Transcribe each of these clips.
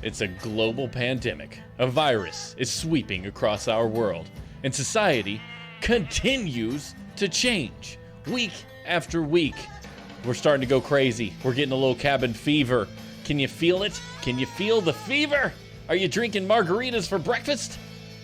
It's a global pandemic. A virus is sweeping across our world, and society continues to change week after week. We're starting to go crazy. We're getting a little cabin fever. Can you feel it? Can you feel the fever? Are you drinking margaritas for breakfast?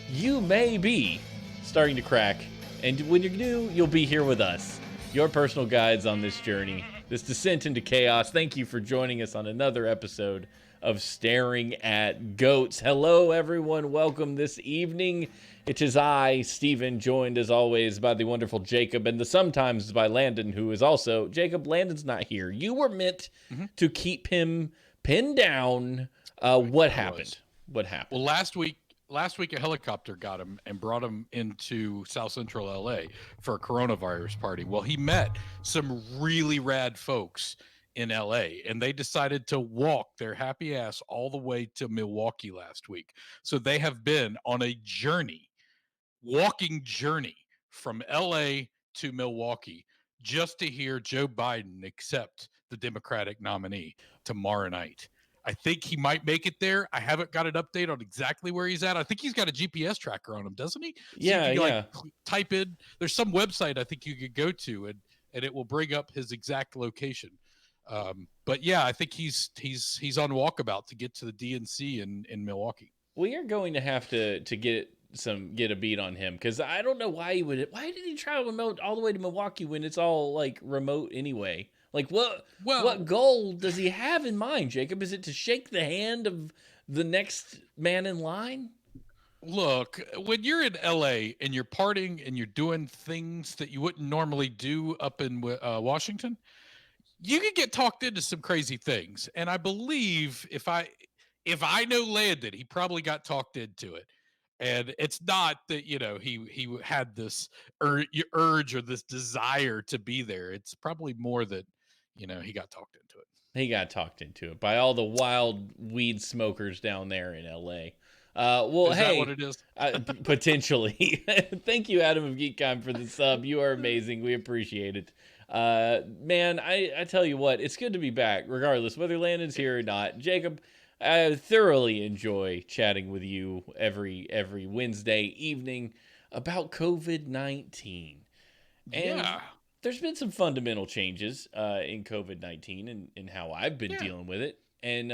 You may be starting to crack, and when you do, you'll be here with us, your personal guides on this journey, this descent into chaos. Thank you for joining us on another episode of Staring at Goats. Hello, everyone. Welcome this evening. It is I, Stephen, joined as always by the wonderful Jacob, and the sometimes by Landon, who is also Jacob. Landon's not here. You were meant to keep him pinned down. What happened? What happened? Well, last week a helicopter got him and brought him into South Central LA for a coronavirus party. Well, he met some really rad folks in LA, and they decided to walk their happy ass all the way to Milwaukee last week. So they have been on a walking journey from LA to Milwaukee just to hear Joe Biden accept the Democratic nominee tomorrow night. I think he might make it there. I haven't got an update on exactly where he's at. I think he's got a GPS tracker on him, doesn't he? So yeah, you can, yeah. Type in, there's some website I think you could go to, and it will bring up his exact location. But yeah, I think he's on walkabout to get to the DNC in Milwaukee. We are going to have to get a beat on him, because I don't know why why did he travel all the way to Milwaukee when it's all like remote anyway? Like what goal does he have in mind, Jacob? Is it to shake the hand of the next man in line? Look, when you're in LA and you're partying and you're doing things that you wouldn't normally do up in Washington, you can get talked into some crazy things. And I believe if I know Landon, he probably got talked into it. And it's not that, he had this urge or this desire to be there. It's probably more that, he got talked into it. He got talked into it by all the wild weed smokers down there in LA. Is that what it is? Potentially. Thank you, Adam of GeekCon, for the sub. You are amazing. We appreciate it. Man, I tell you what, it's good to be back, regardless whether Landon's here or not. Jacob, I thoroughly enjoy chatting with you every Wednesday evening about COVID-19. And there's been some fundamental changes in COVID-19 and how I've been dealing with it. And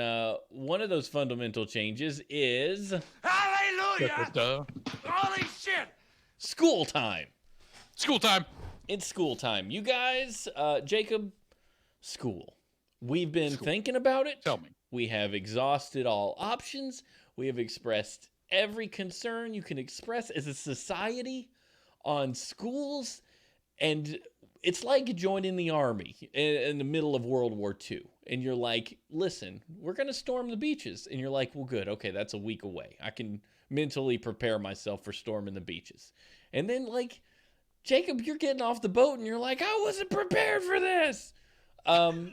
one of those fundamental changes is... Hallelujah! Holy shit! School time. School time. It's school time. You guys, Jacob, school. We've been thinking about it. Tell me. We have exhausted all options. We have expressed every concern you can express as a society on schools. And it's like joining the army in the middle of World War II. And you're like, listen, we're going to storm the beaches. And you're like, well, good. Okay, that's a week away. I can mentally prepare myself for storming the beaches. And then, like, Jacob, you're getting off the boat and you're like, I wasn't prepared for this. I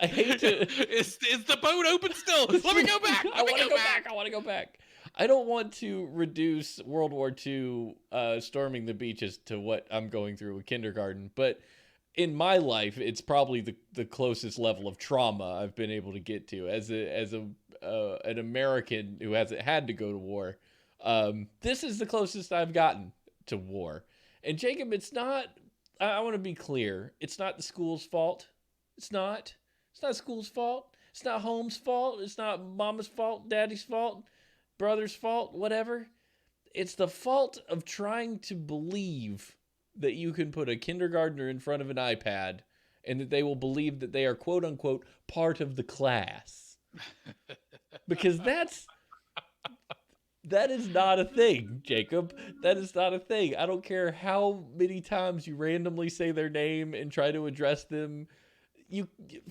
hate to... Is the boat open still? Let me go back. I want to go back. I don't want to reduce World War II storming the beaches to what I'm going through with kindergarten, but in my life, it's probably the closest level of trauma I've been able to get to as an American who hasn't had to go to war. This is the closest I've gotten to war. And Jacob, it's not, I want to be clear, it's not the school's fault. It's not school's fault. It's not home's fault. It's not mama's fault, daddy's fault, brother's fault, whatever. It's the fault of trying to believe that you can put a kindergartner in front of an iPad and that they will believe that they are quote unquote part of the class. Because that is not a thing, Jacob. That is not a thing. I don't care how many times you randomly say their name and try to address them.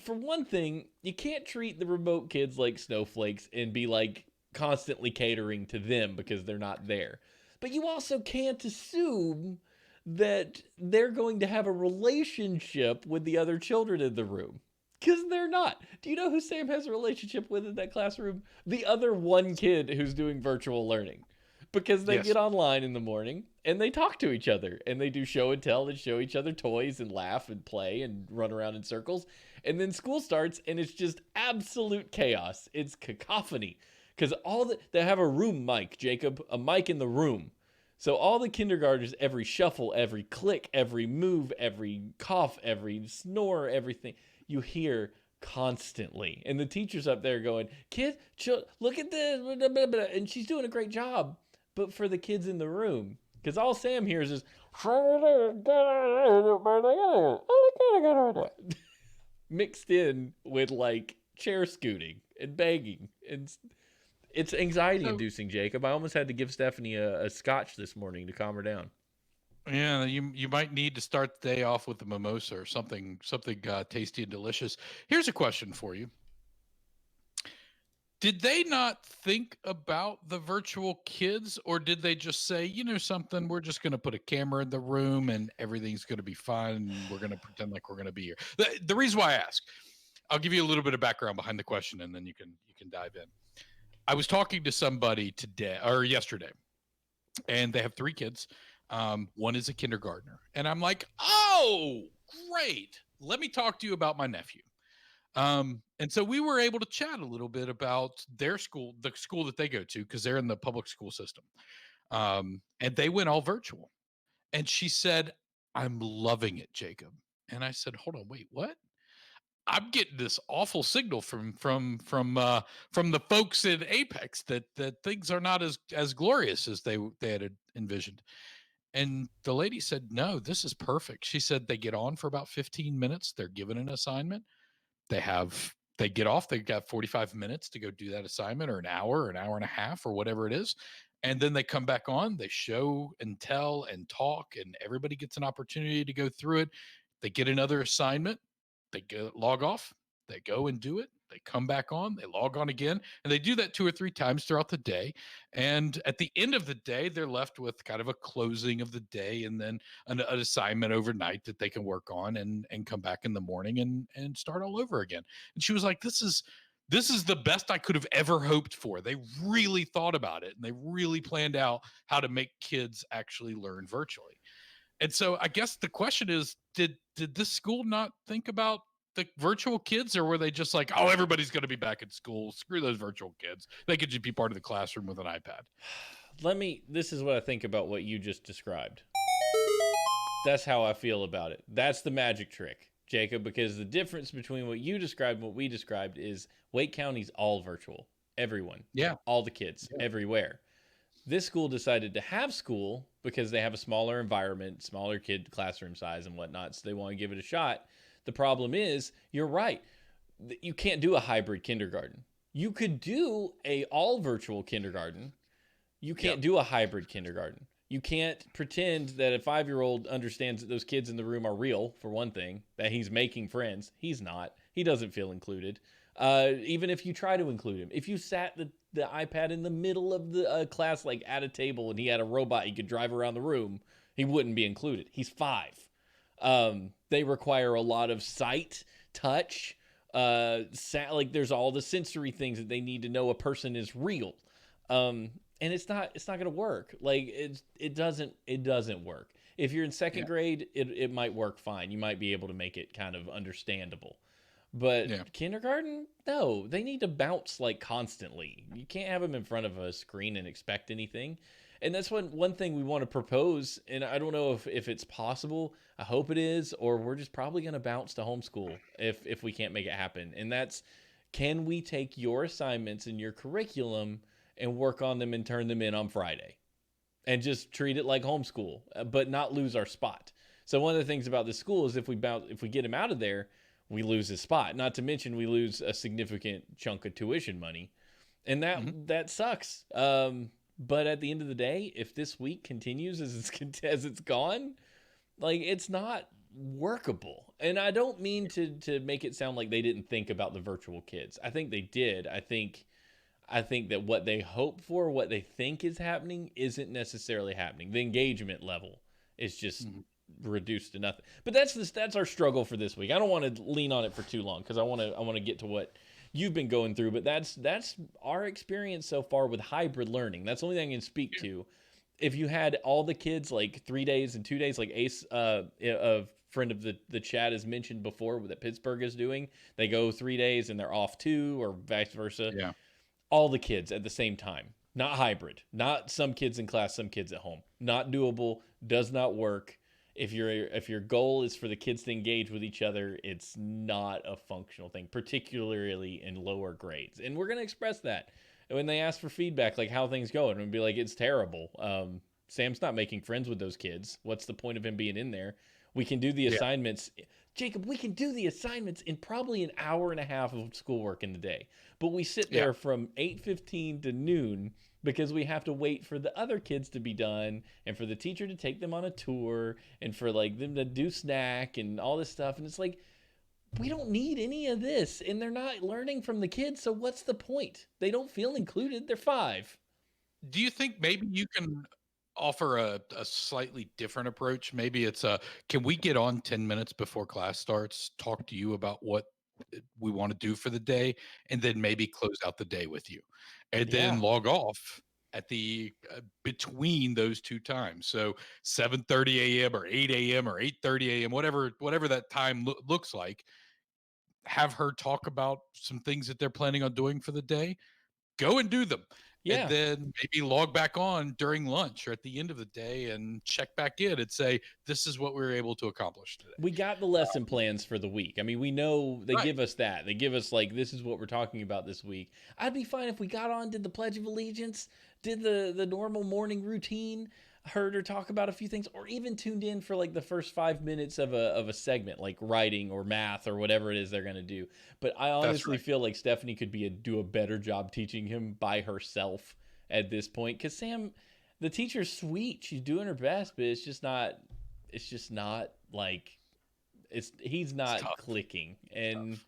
For one thing, you can't treat the remote kids like snowflakes and be like constantly catering to them because they're not there. But you also can't assume that they're going to have a relationship with the other children in the room. Because they're not. Do you know who Sam has a relationship with in that classroom? The other one kid who's doing virtual learning. because they Yes. get online in the morning and they talk to each other and they do show and tell and show each other toys and laugh and play and run around in circles. And then school starts and it's just absolute chaos. It's cacophony because they have a room mic, Jacob, a mic in the room. So all the kindergartners, every shuffle, every click, every move, every cough, every snore, everything you hear constantly. And the teacher's up there going, "Kid, look at this," and she's doing a great job. But for the kids in the room, because all Sam hears is mixed in with like chair scooting and banging, and it's anxiety inducing, Jacob. I almost had to give Stephanie a scotch this morning to calm her down. Yeah, you might need to start the day off with a mimosa or something tasty and delicious. Here's a question for you. Did they not think about the virtual kids, or did they just say, you know something, we're just going to put a camera in the room and everything's going to be fine and we're going to pretend like we're going to be here? The reason why I ask, I'll give you a little bit of background behind the question and then you can dive in. I was talking to somebody yesterday, and they have 3 kids. One is a kindergartner, and I'm like, oh, great. Let me talk to you about my nephew. And so we were able to chat a little bit about their school, the school that they go to, because they're in the public school system. And they went all virtual. And she said, "I'm loving it, Jacob." And I said, "Hold on, wait, what?" I'm getting this awful signal from the folks in Apex that things are not as glorious as they had envisioned. And the lady said, "No, this is perfect." She said they get on for about 15 minutes. They're given an assignment. They get off. They've got 45 minutes to go do that assignment, or an hour and a half, or whatever it is. And then they come back on. They show and tell and talk, and everybody gets an opportunity to go through it. They get another assignment. They log off. They go and do it. They come back on. They log on again, and they do that 2 or 3 times throughout the day. And at the end of the day, they're left with kind of a closing of the day, and then an assignment overnight that they can work on, and come back in the morning and start all over again. And she was like, "This is the best I could have ever hoped for." They really thought about it, and they really planned out how to make kids actually learn virtually. And so I guess the question is, did this school not think about the virtual kids, or were they just like, "Oh, everybody's going to be back at school. Screw those virtual kids. They could just be part of the classroom with an iPad"? This is what I think about what you just described. That's how I feel about it. That's the magic trick, Jacob, because the difference between what you described and what we described is Wake County's all virtual. Everyone. Yeah. All the kids, everywhere. This school decided to have school because they have a smaller environment, smaller kid classroom size and whatnot, so they want to give it a shot. The problem is, you're right. You can't do a hybrid kindergarten. You could do a all virtual kindergarten. You can't do a hybrid kindergarten. You can't pretend that a 5-year-old understands that those kids in the room are real, for one thing, that he's making friends. He's not. He doesn't feel included. Even if you try to include him. If you sat the iPad in the middle of the class, like at a table, and he had a robot he could drive around the room, he wouldn't be included. He's 5. They require a lot of sight, touch, like there's all the sensory things that they need to know a person is real. And it's not going to work. Like it doesn't work. If you're in second grade, it might work fine. You might be able to make it kind of understandable. But kindergarten, no, they need to bounce like constantly. You can't have them in front of a screen and expect anything. And that's one thing we want to propose. And I don't know if it's possible. I hope it is, or we're just probably going to bounce to homeschool if we can't make it happen. And that's, can we take your assignments and your curriculum and work on them and turn them in on Friday and just treat it like homeschool, but not lose our spot. So one of the things about this school is if we get him out of there, we lose his spot. Not to mention we lose a significant chunk of tuition money, and that sucks. But at the end of the day, if this week continues as it's gone, like it's not workable. And I don't mean to make it sound like they didn't think about the virtual kids. I think they did. I think that what they hope for, what they think is happening, isn't necessarily happening. The engagement level is just reduced to nothing. But that's our struggle for this week. I don't want to lean on it for too long because I want to get to what you've been going through, but that's our experience so far with hybrid learning. That's the only thing I can speak to. If you had all the kids like 3 days and 2 days, like Ace, a friend of the chat has mentioned before that Pittsburgh is doing, they go 3 days and they're off 2, or vice versa. Yeah. All the kids at the same time, not hybrid, not some kids in class, some kids at home. Not doable, does not work. If your goal is for the kids to engage with each other, it's not a functional thing, particularly in lower grades. And we're going to express that when they ask for feedback, like how things go, and we'll be like, it's terrible. Sam's not making friends with those kids. What's the point of him being in there? We can do the assignments. Jacob, we can do the assignments in probably an hour and a half of schoolwork in the day. But we sit there from 8:15 to noon because we have to wait for the other kids to be done and for the teacher to take them on a tour and for like them to do snack and all this stuff. And it's like, we don't need any of this. And they're not learning from the kids. So what's the point? They don't feel included. They're 5. Do you think maybe you can offer a slightly different approach? Maybe it's can we get on 10 minutes before class starts, talk to you about what we want to do for the day, and then maybe close out the day with you, and then log off at the between those 2 times. So 7:30 a.m. or 8 a.m. or 8:30 a.m., whatever that time looks like. Have her talk about some things that they're planning on doing for the day. Go and do them. Yeah. And then maybe log back on during lunch or at the end of the day and check back in and say, this is what we were able to accomplish today. We got the lesson plans for the week. I mean, we know they give us that. They give us like, this is what we're talking about this week. I'd be fine if we got on, did the Pledge of Allegiance, did the normal morning routine, heard her talk about a few things, or even tuned in for like the first 5 minutes of a segment, like writing or math or whatever it is they're going to do. But I honestly feel like Stephanie could do a better job teaching him by herself at this point. Because Sam, the teacher's sweet. She's doing her best, but it's just not like, he's not clicking. And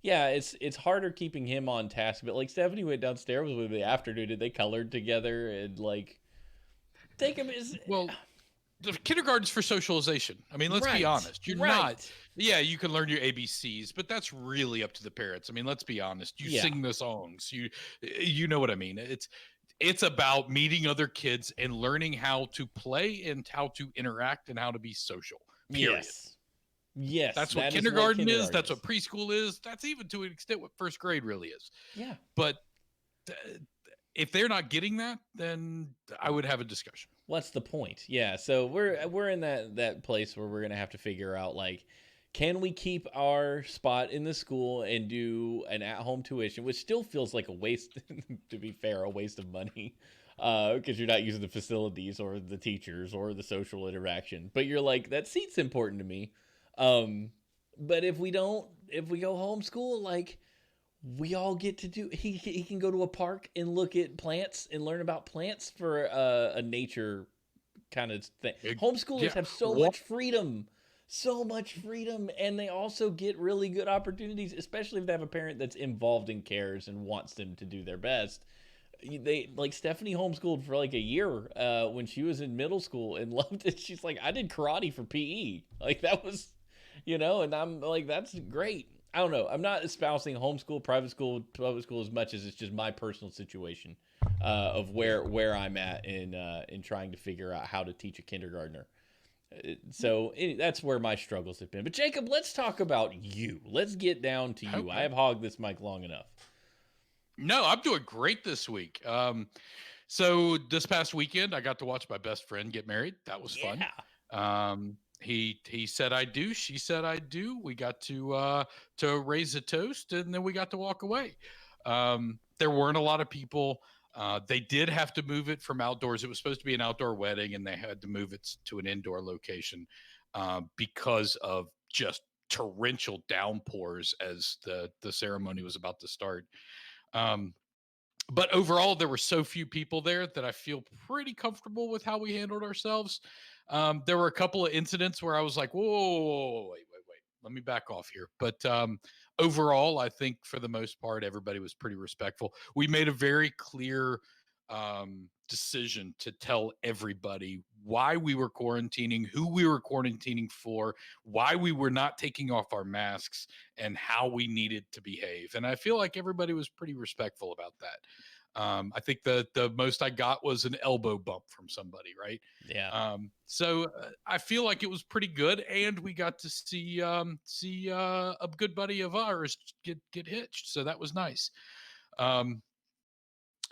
yeah, it's harder keeping him on task. But like Stephanie went downstairs with the afternoon and they colored together and like, take him as well. The kindergarten's for socialization. I mean, let's be honest. You're not. Yeah, you can learn your ABCs, but that's really up to the parents. I mean, let's be honest. You sing the songs. You know what I mean. It's about meeting other kids and learning how to play and how to interact and how to be social. Period. Yes. That's what kindergarten is. That's what preschool is. That's even to an extent what first grade really is. Yeah. But if they're not getting that, then I would have a discussion. What's the point? Yeah, so we're in that place where we're going to have to figure out, like, can we keep our spot in the school and do an at-home tuition, which still feels like a waste, to be fair, a waste of money, because you're not using the facilities or the teachers or the social interaction. But you're like, that seat's important to me. But if we go homeschool, like, we all get to do, he can go to a park and look at plants and learn about plants for a nature kind of thing. Homeschoolers have so much freedom, and they also get really good opportunities, especially if they have a parent that's involved in cares and wants them to do their best. They like Stephanie homeschooled for like a year when she was in middle school and loved it. She's like, I did karate for PE. Like that was, and I'm like, that's great. I don't know. I'm not espousing homeschool, private school, public school as much as it's just my personal situation of where I'm at in trying to figure out how to teach a kindergartner. So that's where my struggles have been. But Jacob, let's talk about you. Let's get down to you. Okay. I have hogged this mic long enough. No, I'm doing great this week. So this past weekend, I got to watch my best friend get married. That was fun. He said I do. She said I do. We got to raise a toast, and then we got to walk away. There weren't a lot of people. They did have to move it from outdoors. It was supposed to be an outdoor wedding, and they had to move it to an indoor location because of just torrential downpours as the ceremony was about to start. But overall, there were so few people there that I feel pretty comfortable with how we handled ourselves. There were a couple of incidents where I was like, whoa, wait. Let me back off here. But overall, I think for the most part, everybody was pretty respectful. We made a very clear decision to tell everybody why we were quarantining, who we were quarantining for, why we were not taking off our masks, and how we needed to behave. And I feel like everybody was pretty respectful about that. I think the most I got was an elbow bump from somebody, right? Yeah. So I feel like it was pretty good, and we got to see a good buddy of ours get hitched, so that was nice.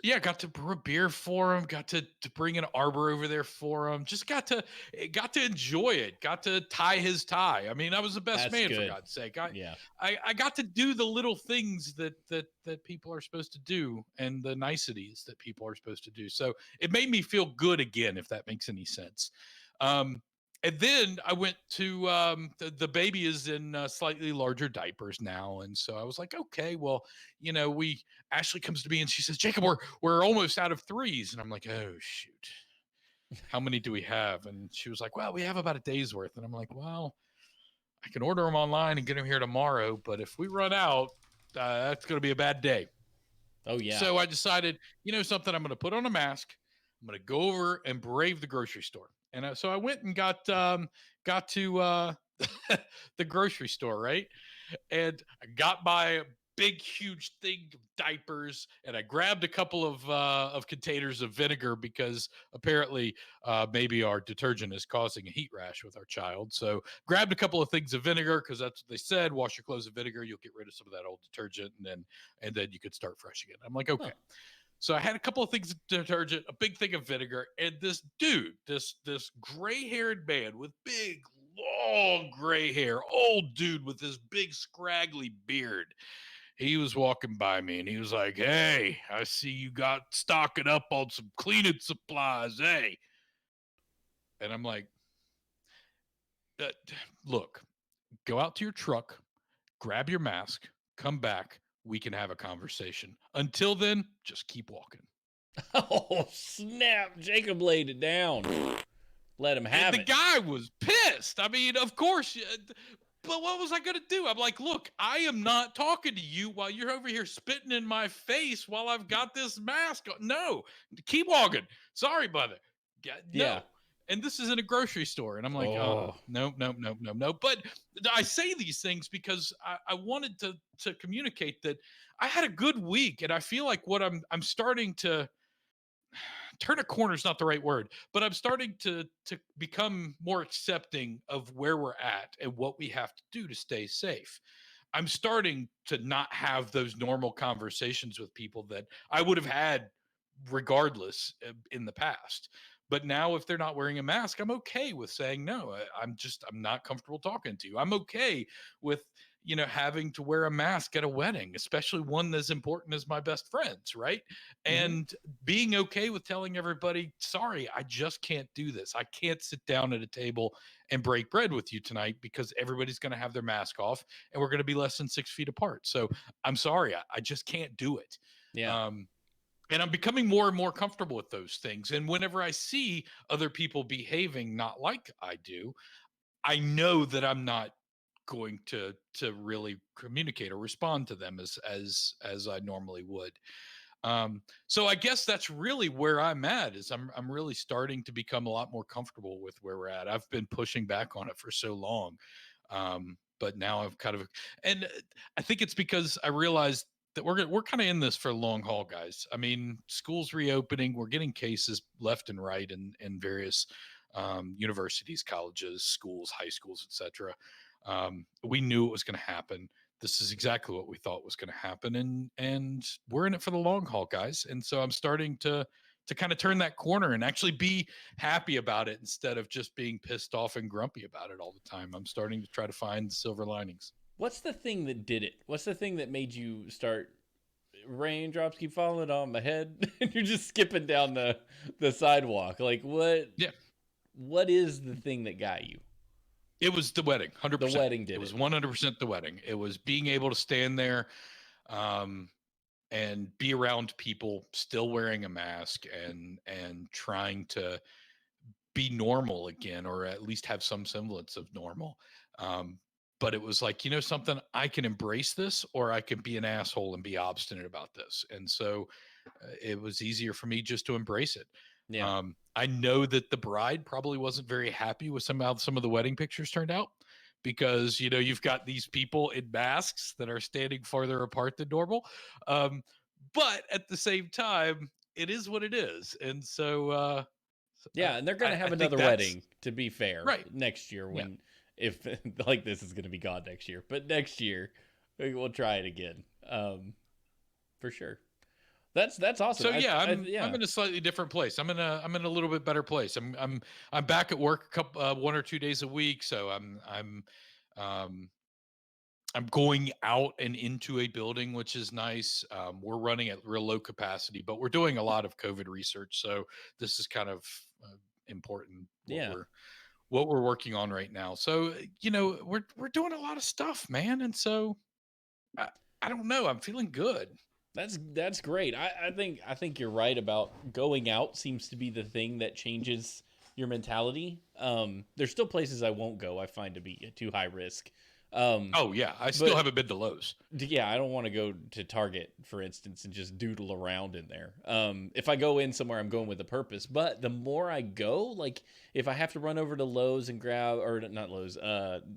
Yeah, got to brew a beer for him, got to bring an arbor over there for him, just got to enjoy it, got to tie his tie. I mean, I was the best That's man, good. for God's sake. Yeah. I got to do the little things that people are supposed to do, and the niceties that people are supposed to do. So it made me feel good again, if that makes any sense. And then I went to the baby is in slightly larger diapers now, and so I was like, okay, well, Ashley comes to me and she says, Jacob, we're almost out of threes, and I'm like, oh shoot, how many do we have? And she was like, well, we have about a day's worth, and I'm like, well, I can order them online and get them here tomorrow, but if we run out, that's going to be a bad day. Oh yeah. So I decided, something, I'm going to put on a mask. I'm going to go over and brave the grocery store. And so I went and got to the grocery store, right? And I got my big, huge thing of diapers, and I grabbed a couple of containers of vinegar because apparently maybe our detergent is causing a heat rash with our child. So grabbed a couple of things of vinegar because that's what they said. Wash your clothes in vinegar, you'll get rid of some of that old detergent, and then you could start fresh again. I'm like, okay. Huh. So I had a couple of things of detergent, a big thing of vinegar, and this dude, this gray-haired man with big, long gray hair, old dude with this big, scraggly beard, he was walking by me, and he was like, hey, I see you got stocking up on some cleaning supplies, hey. And I'm like, look, go out to your truck, grab your mask, come back, we can have a conversation. Until then, just keep walking. Oh, snap. Jacob laid it down. Let him have it. The guy was pissed. I mean, of course, but what was I going to do? I'm like, look, I am not talking to you while you're over here spitting in my face while I've got this mask on. No, keep walking. Sorry, brother. No. Yeah. And this is in a grocery store. And I'm like, no. But I say these things because I wanted to communicate that I had a good week. And I feel like what I'm starting to turn a corner is not the right word, but I'm starting to become more accepting of where we're at and what we have to do to stay safe. I'm starting to not have those normal conversations with people that I would have had regardless in the past. But now if they're not wearing a mask, I'm okay with saying no. I'm not comfortable talking to you. I'm okay with, having to wear a mask at a wedding, especially one as important as my best friend's, right? Mm-hmm. And being okay with telling everybody, sorry, I just can't do this. I can't sit down at a table and break bread with you tonight because everybody's going to have their mask off and we're going to be less than 6 feet apart. So I'm sorry, I just can't do it. Yeah. And I'm becoming more and more comfortable with those things. And whenever I see other people behaving not like I do, I know that I'm not going to really communicate or respond to them as I normally would. So I guess that's really where I'm at, is I'm really starting to become a lot more comfortable with where we're at. I've been pushing back on it for so long. But now I've kind of, and I think it's because I realized that we're kind of in this for a long haul, guys. I mean, schools reopening, we're getting cases left and right in various universities, colleges, schools, high schools, etc. We knew it was going to happen. This is exactly what we thought was going to happen, and we're in it for the long haul, guys. And so I'm starting to kind of turn that corner and actually be happy about it instead of just being pissed off and grumpy about it all the time. I'm starting to try to find the silver linings. What's the thing that did it? What's the thing that made you start, raindrops keep falling on my head and you're just skipping down the sidewalk? Like what? Yeah. What is the thing that got you? It was the wedding. 100%. The wedding did it. It was 100% the wedding. It was being able to stand there and be around people still wearing a mask and trying to be normal again, or at least have some semblance of normal. But it was like, something, I can embrace this, or I can be an asshole and be obstinate about this. And so it was easier for me just to embrace it. Yeah. I know that the bride probably wasn't very happy with how some of the wedding pictures turned out, because you've got these people in masks that are standing farther apart than normal. But at the same time, it is what it is, and so Yeah, and they're going to have I think another that's wedding, to be fair, right. next year Yeah. if like this is going to be gone next year, but next year we'll try it again. For sure. That's awesome. So yeah, I'm yeah. in a slightly different place. I'm in a little bit better place. I'm back at work one or 2 days a week. So um, I'm going out and into a building, which is nice. We're running at real low capacity, but we're doing a lot of COVID research. So this is kind of important. Yeah. What we're working on right now. So we're doing a lot of stuff, man. And so I don't know. I'm feeling good. That's great. I think you're right about going out seems to be the thing that changes your mentality. There's still places I won't go. I find to be too high risk. Oh yeah, I still haven't been to Lowe's. Yeah, I don't want to go to Target, for instance, and just doodle around in there. If I go in somewhere, I'm going with a purpose. But the more I go, like if I have to run over to Lowe's and grab, or not Lowe's,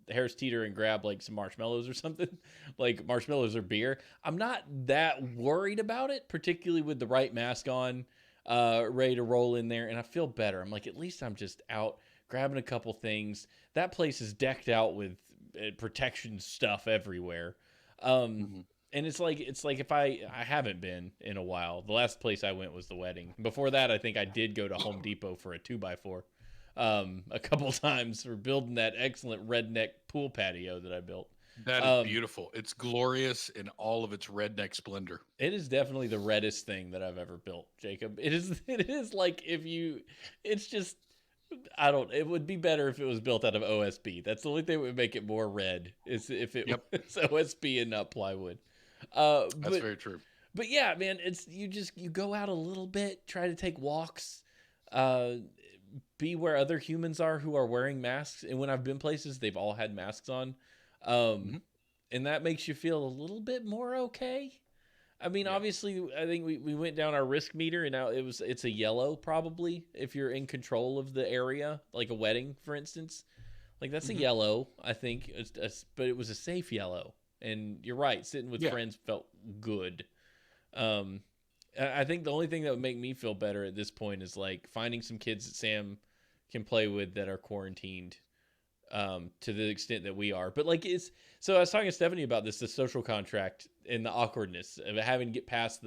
Harris Teeter and grab like some marshmallows or something, like marshmallows or beer, I'm not that worried about it, particularly with the right mask on, ready to roll in there, and I feel better. I'm like, at least I'm just out grabbing a couple things. That place is decked out with protection stuff everywhere. And it's like if I haven't been in a while. The last place I went was the wedding. Before that, I think I did go to Home Depot for a 2x4 a couple times for building that excellent redneck pool patio that I built. That is beautiful. It's glorious in all of its redneck splendor. It is definitely the reddest thing that I've ever built, Jacob. It is like it's just, it would be better if it was built out of OSB. That's the only thing that would make it more red, is if it was OSB and not plywood. That's very true. But yeah, man, you go out a little bit, try to take walks, be where other humans are who are wearing masks. And when I've been places, they've all had masks on. And that makes you feel a little bit more okay. I mean, obviously, I think we went down our risk meter, and now it's a yellow probably if you're in control of the area, like a wedding, for instance. Like that's a yellow, I think, but it was a safe yellow. And you're right, sitting with friends felt good. I think the only thing that would make me feel better at this point is like finding some kids that Sam can play with that are quarantined, to the extent that we are. But like so I was talking to Stephanie about this, the social contract and the awkwardness of having to get past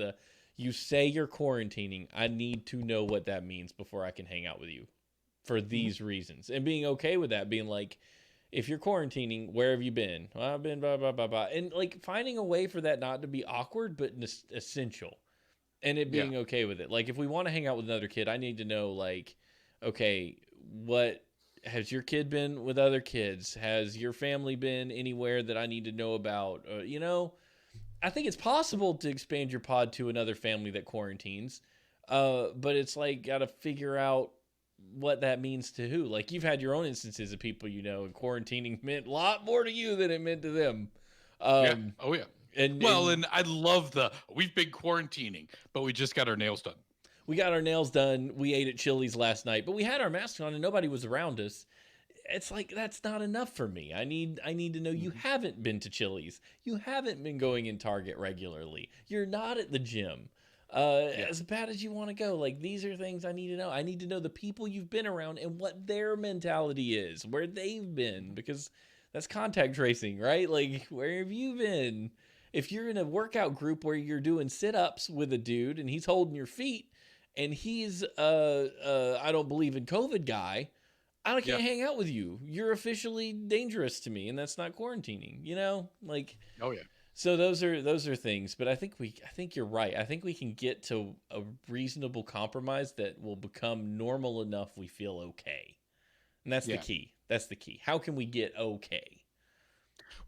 you say you're quarantining. I need to know what that means before I can hang out with you for these reasons, and being okay with that, being like, if you're quarantining, where have you been? Well, I've been blah, blah, blah, blah. And like finding a way for that not to be awkward, but essential, and it being okay with it. Like if we want to hang out with another kid, I need to know like, okay, what has your kid been with other kids? Has your family been anywhere that I need to know about? I think it's possible to expand your pod to another family that quarantines. But it's like, got to figure out what that means to who. Like you've had your own instances of people, and quarantining meant a lot more to you than it meant to them. Oh yeah. And I love we've been quarantining, but we just got our nails done. We got our nails done. We ate at Chili's last night, but we had our masks on and nobody was around us. It's like, that's not enough for me. I need to know you haven't been to Chili's. You haven't been going in Target regularly. You're not at the gym. As bad as you want to go, like these are things I need to know. I need to know the people you've been around and what their mentality is, where they've been, because that's contact tracing, right? Like, where have you been? If you're in a workout group where you're doing sit-ups with a dude and he's holding your feet and he's I don't believe in COVID guy, I can't hang out with you. You're officially dangerous to me, and that's not quarantining, Like, oh yeah. So those are things, but I think you're right. I think we can get to a reasonable compromise that will become normal enough we feel okay. And that's the key. That's the key. How can we get okay?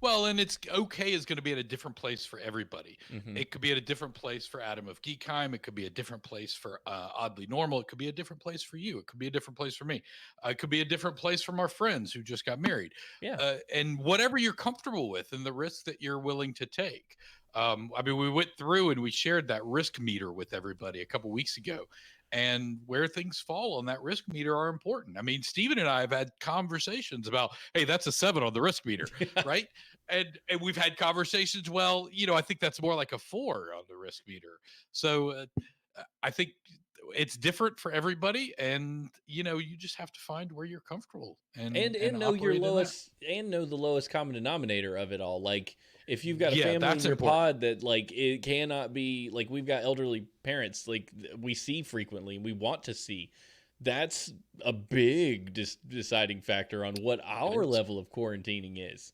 Well, and it's okay is going to be at a different place for everybody. Mm-hmm. It could be at a different place for Adam of Geekheim. It could be a different place for Oddly Normal. It could be a different place for you. It could be a different place for me. It could be a different place from our friends who just got married. Yeah. And whatever you're comfortable with and the risk that you're willing to take. I mean, we went through and we shared that risk meter with everybody a couple weeks ago. and where things fall on that risk meter are important. I mean, Stephen and I have had conversations about, hey, that's a 7 on the risk meter, right? And we've had conversations, well, I think that's more like a 4 on the risk meter. So I think it's different for everybody, and you just have to find where you're comfortable and know your operate in that. lowest, and know the lowest common denominator of it all. Like if you've got a family that's in your important. pod that like it cannot be, like we've got elderly parents like we see frequently and we want to see, that's a big deciding factor on what our level of quarantining is.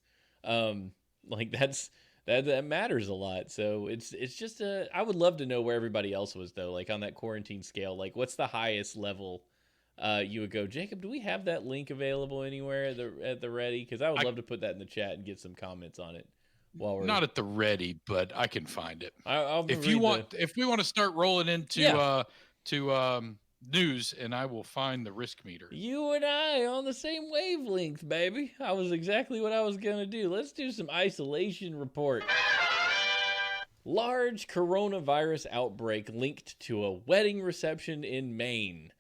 Like that matters a lot. So it's just I would love to know where everybody else was though, like on that quarantine scale. Like what's the highest level you would go? Jacob, do we have that link available anywhere at the ready? Because I would love to put that in the chat and get some comments on it. While we're not at the ready, but I can find it. If we want to start rolling into news, and I will find the risk meter. You and I on the same wavelength, baby. I was exactly what I was gonna do. Let's do some isolation report. Large coronavirus outbreak linked to a wedding reception in Maine.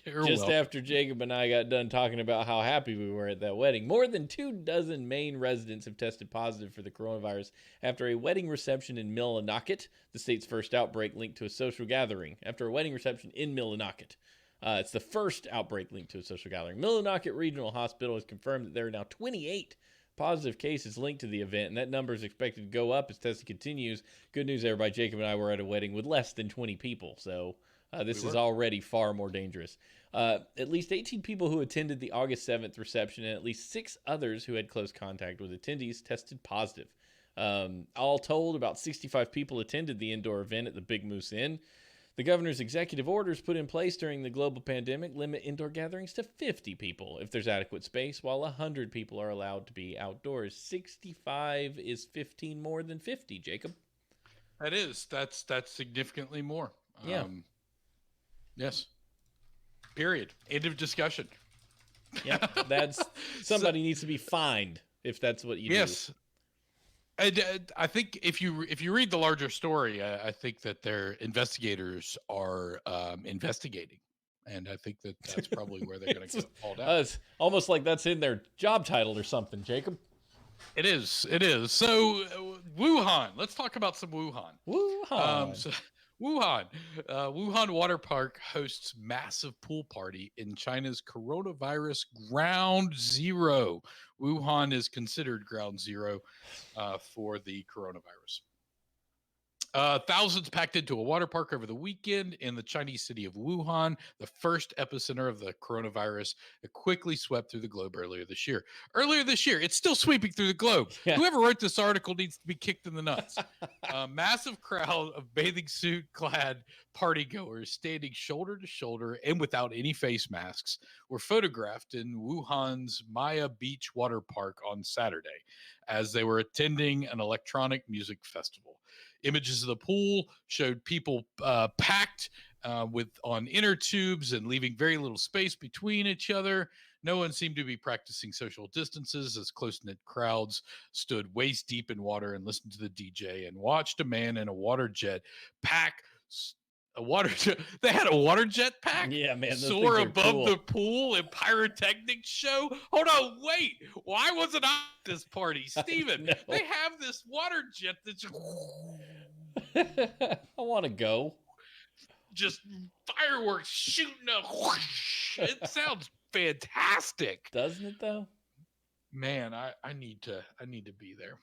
Just after Jacob and I got done talking about how happy we were at that wedding, more than 24 Maine residents have tested positive for the coronavirus after a wedding reception in Millinocket, the state's first outbreak linked to a social gathering. After a wedding reception in Millinocket. It's the first outbreak linked to a social gathering. Millinocket Regional Hospital has confirmed that there are now 28 positive cases linked to the event, and that number is expected to go up as testing continues. Good news, everybody. Jacob and I were at a wedding with less than 20 people, so this is already far more dangerous. At least 18 people who attended the August 7th reception and at least 6 others who had close contact with attendees tested positive. All told, about 65 people attended the indoor event at the Big Moose Inn. The governor's executive orders put in place during the global pandemic limit indoor gatherings to 50 people if there's adequate space, while 100 people are allowed to be outdoors. 65 is 15 more than 50, Jacob. That is. That's significantly more. Yeah. Yes. Period. End of discussion. Yeah, that's somebody needs to be fined if that's what you do. Yes. I think if you read the larger story, I think that their investigators are investigating, and I think that's probably where they're going to get called out. It's almost like that's in their job title or something, Jacob. It is. It is. So Wuhan. Let's talk about some Wuhan. Wuhan Water Park hosts massive pool party in China's coronavirus ground zero. Wuhan is considered ground zero for the coronavirus. Thousands packed into a water park over the weekend in the Chinese city of Wuhan, the first epicenter of the coronavirus. It quickly swept through the globe earlier this year. It's still sweeping through the globe. Yeah. Whoever wrote this article needs to be kicked in the nuts. A massive crowd of bathing suit clad partygoers standing shoulder to shoulder and without any face masks were photographed in Wuhan's Maya Beach Water Park on Saturday as they were attending an electronic music festival. Images of the pool showed people packed on inner tubes and leaving very little space between each other. No one seemed to be practicing social distances as close-knit crowds stood waist deep in water and listened to the DJ and watched a man in a water jet pack a water jet. They had a water jet pack. Yeah, man. Soar above the pool and pyrotechnics show. Hold on, wait. Why wasn't I at this party, Steven? No. They have this water jet that's I want to go. Just fireworks shooting up. It sounds fantastic, doesn't it? Though, man, I need to be there.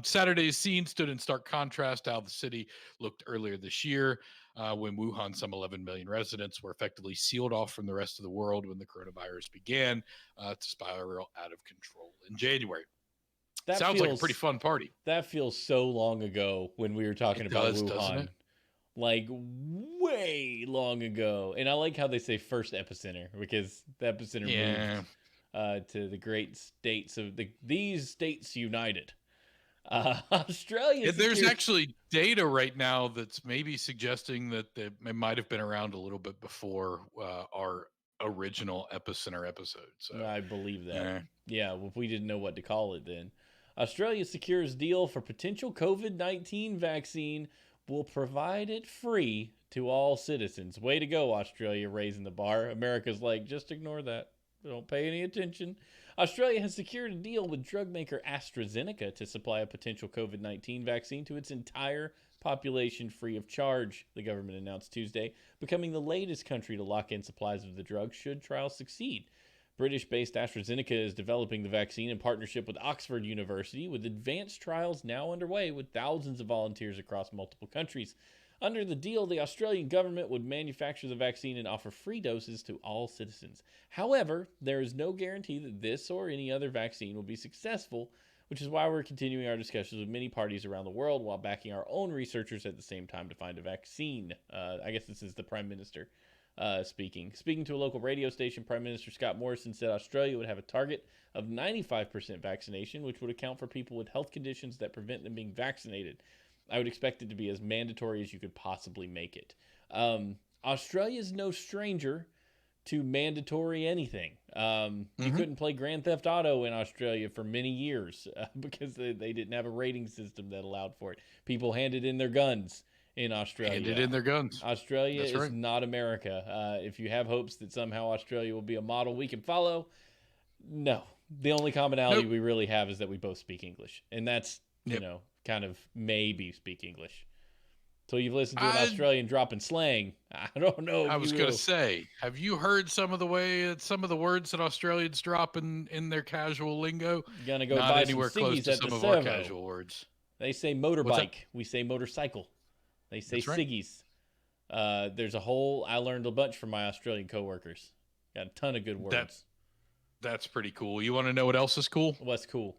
Saturday's scene stood in stark contrast to how the city looked earlier this year, when Wuhan, some 11 million residents were effectively sealed off from the rest of the world when the coronavirus began to spiral out of control in January. That sounds like a pretty fun party. That feels so long ago when we were talking about Wuhan. Doesn't it? Like way long ago. And I like how they say first epicenter, because the epicenter moved to the great states of these states united. Australia. There's actually data right now that's maybe suggesting that it might have been around a little bit before our original epicenter episode. So I believe that. Yeah, if we didn't know what to call it then. Australia secures deal for potential COVID-19 vaccine will provide it free to all citizens. Way to go, Australia, raising the bar. America's like, just ignore that. Don't pay any attention. Australia has secured a deal with drug maker AstraZeneca to supply a potential COVID-19 vaccine to its entire population free of charge, the government announced Tuesday, becoming the latest country to lock in supplies of the drug should trials succeed. British-based AstraZeneca is developing the vaccine in partnership with Oxford University, with advanced trials now underway with thousands of volunteers across multiple countries. Under the deal, the Australian government would manufacture the vaccine and offer free doses to all citizens. However, there is no guarantee that this or any other vaccine will be successful, which is why we're continuing our discussions with many parties around the world while backing our own researchers at the same time to find a vaccine. I guess this is the Prime Minister speaking. Speaking to a local radio station, Prime Minister Scott Morrison said Australia would have a target of 95% vaccination, which would account for people with health conditions that prevent them being vaccinated. I would expect it to be as mandatory as you could possibly make it. Australia is no stranger to mandatory anything. You couldn't play Grand Theft Auto in Australia for many years because they didn't have a rating system that allowed for it. People handed in their guns in Australia. Handed in their guns. Australia is not America. If you have hopes that somehow Australia will be a model we can follow, no. The only commonality we really have is that we both speak English. And that's, you know, kind of maybe speak English. So you've listened to an Australian dropping slang. I don't know. I was going to say, have you heard some of the words that Australians drop in their casual lingo? Gonna go Not buy anywhere some close ciggies to at some the of our servo. casual words. They say motorbike. We say motorcycle. They say ciggies. There's a whole. I learned a bunch from my Australian coworkers. Got a ton of good words. That's pretty cool. You want to know what else is cool? What's cool?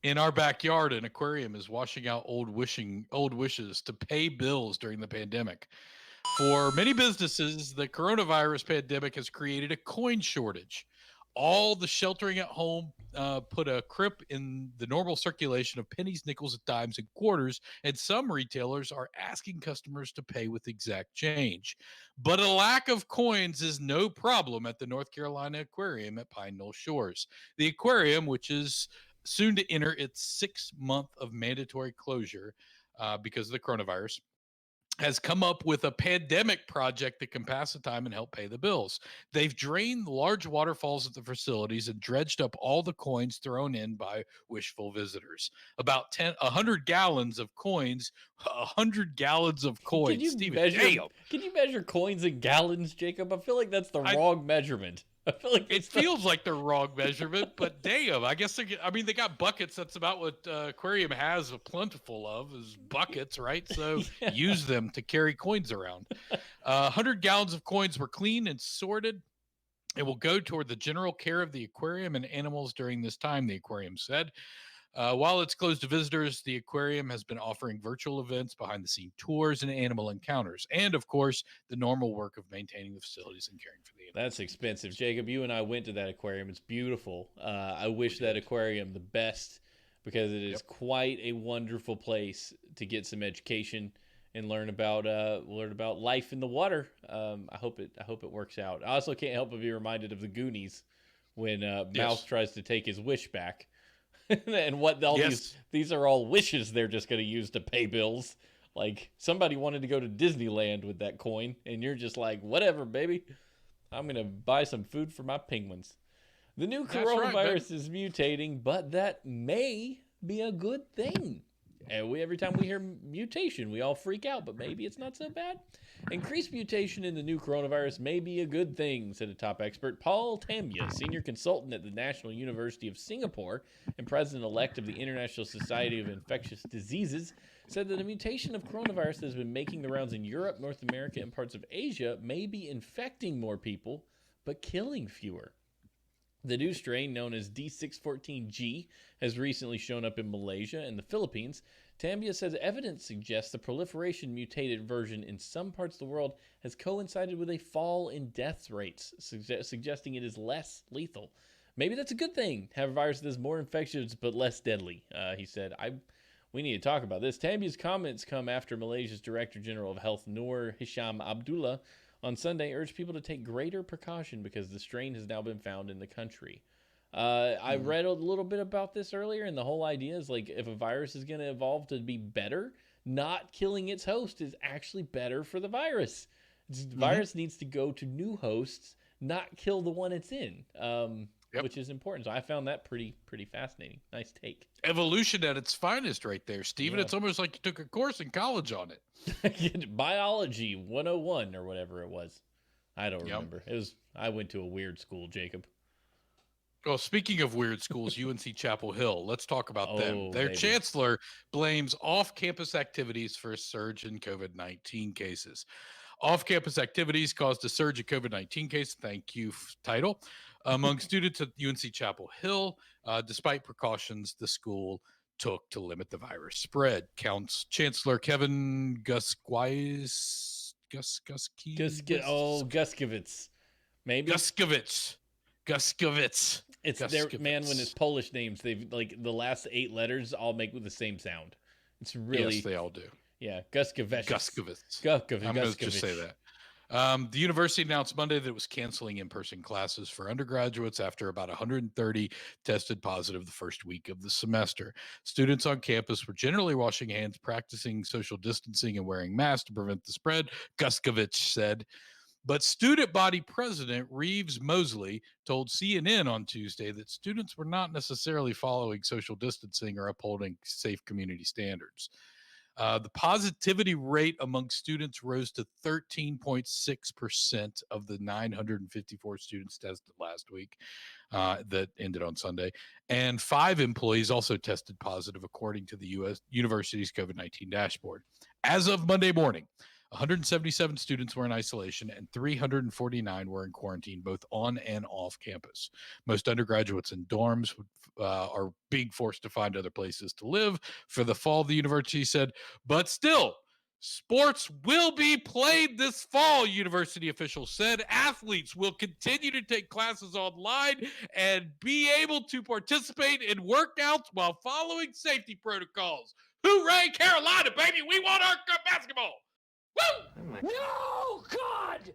In our backyard, an aquarium is washing out old wishes to pay bills during the pandemic. For many businesses, the coronavirus pandemic has created a coin shortage. All the sheltering at home put a crimp in the normal circulation of pennies, nickels, dimes, and quarters, and some retailers are asking customers to pay with exact change. But a lack of coins is no problem at the North Carolina Aquarium at Pine Knoll Shores. The aquarium, which is soon to enter its 6th month of mandatory closure because of the coronavirus, has come up with a pandemic project that can pass the time and help pay the bills. They've drained large waterfalls at the facilities and dredged up all the coins thrown in by wishful visitors. About 100 gallons of coins, 100 gallons of coins. Can you measure coins in gallons, Jacob? I feel like that's the wrong measurement. I feel like it feels like the wrong measurement, but damn, I guess they got buckets. That's about what Aquarium has a plentiful of is buckets, right? So use them to carry coins around. 100 gallons of coins were cleaned and sorted. It will go toward the general care of the aquarium and animals during this time, the aquarium said. While it's closed to visitors, the aquarium has been offering virtual events, behind-the-scene tours, and animal encounters. And, of course, the normal work of maintaining the facilities and caring for the animals. That's expensive. Jacob, you and I went to that aquarium. It's beautiful. I wish that aquarium the best because it is quite a wonderful place to get some education and learn about life in the water. I hope it works out. I also can't help but be reminded of the Goonies when Mouse tries to take his wish back. And what all these are all wishes they're just going to use to pay bills. Like somebody wanted to go to Disneyland with that coin, and you're just like, whatever, baby. I'm going to buy some food for my penguins. The new coronavirus is mutating, but that may be a good thing. And every time we hear mutation, we all freak out, but maybe it's not so bad. Increased mutation in the new coronavirus may be a good thing, said a top expert. Paul Tamya, senior consultant at the National University of Singapore and president-elect of the International Society of Infectious Diseases, said that a mutation of coronavirus that has been making the rounds in Europe, North America, and parts of Asia may be infecting more people, but killing fewer. The new strain, known as D614G, has recently shown up in Malaysia and the Philippines. Tambia says evidence suggests the proliferation mutated version in some parts of the world has coincided with a fall in death rates, suggesting it is less lethal. Maybe that's a good thing. Have a virus that is more infectious but less deadly, he said. We need to talk about this. Tambia's comments come after Malaysia's Director General of Health, Noor Hisham Abdullah, on Sunday urged people to take greater precaution because the strain has now been found in the country. I read a little bit about this earlier, and the whole idea is like if a virus is going to evolve to be better, not killing its host is actually better for the virus. The virus needs to go to new hosts, not kill the one it's in, which is important. So I found that pretty fascinating. Nice take. Evolution at its finest right there, Stephen. Yeah. It's almost like you took a course in college on it. Biology 101 or whatever it was. I don't remember. I went to a weird school, Jacob. Well, speaking of weird schools, UNC Chapel Hill, let's talk about them. Their baby. chancellor blames off-campus activities for a surge in COVID-19 cases. Off-campus activities caused a surge of COVID-19 cases. Thank you, title. Among students at UNC Chapel Hill, despite precautions the school took to limit the virus spread. Chancellor Kevin Guskiewicz. Maybe Guskiewicz. It's their man when it's Polish names. They've like the last 8 letters all make with the same sound. It's really yes, they all do. Yeah, Guskiewicz. I'm going to just say that. The university announced Monday that it was canceling in-person classes for undergraduates after about 130 tested positive the first week of the semester. Students on campus were generally washing hands, practicing social distancing, and wearing masks to prevent the spread, Guskiewicz said. But student body president Reeves Mosley told CNN on Tuesday that students were not necessarily following social distancing or upholding safe community standards. The positivity rate among students rose to 13.6% of the 954 students tested last week that ended on Sunday. And 5 employees also tested positive, according to the U.S. University's COVID-19 dashboard. As of Monday morning, 177 students were in isolation and 349 were in quarantine, both on and off campus. Most undergraduates in dorms are being forced to find other places to live for the fall, the university said. But still, sports will be played this fall, university officials said. Athletes will continue to take classes online and be able to participate in workouts while following safety protocols. Hooray, Carolina, baby! We want our basketball! Woo! No, God!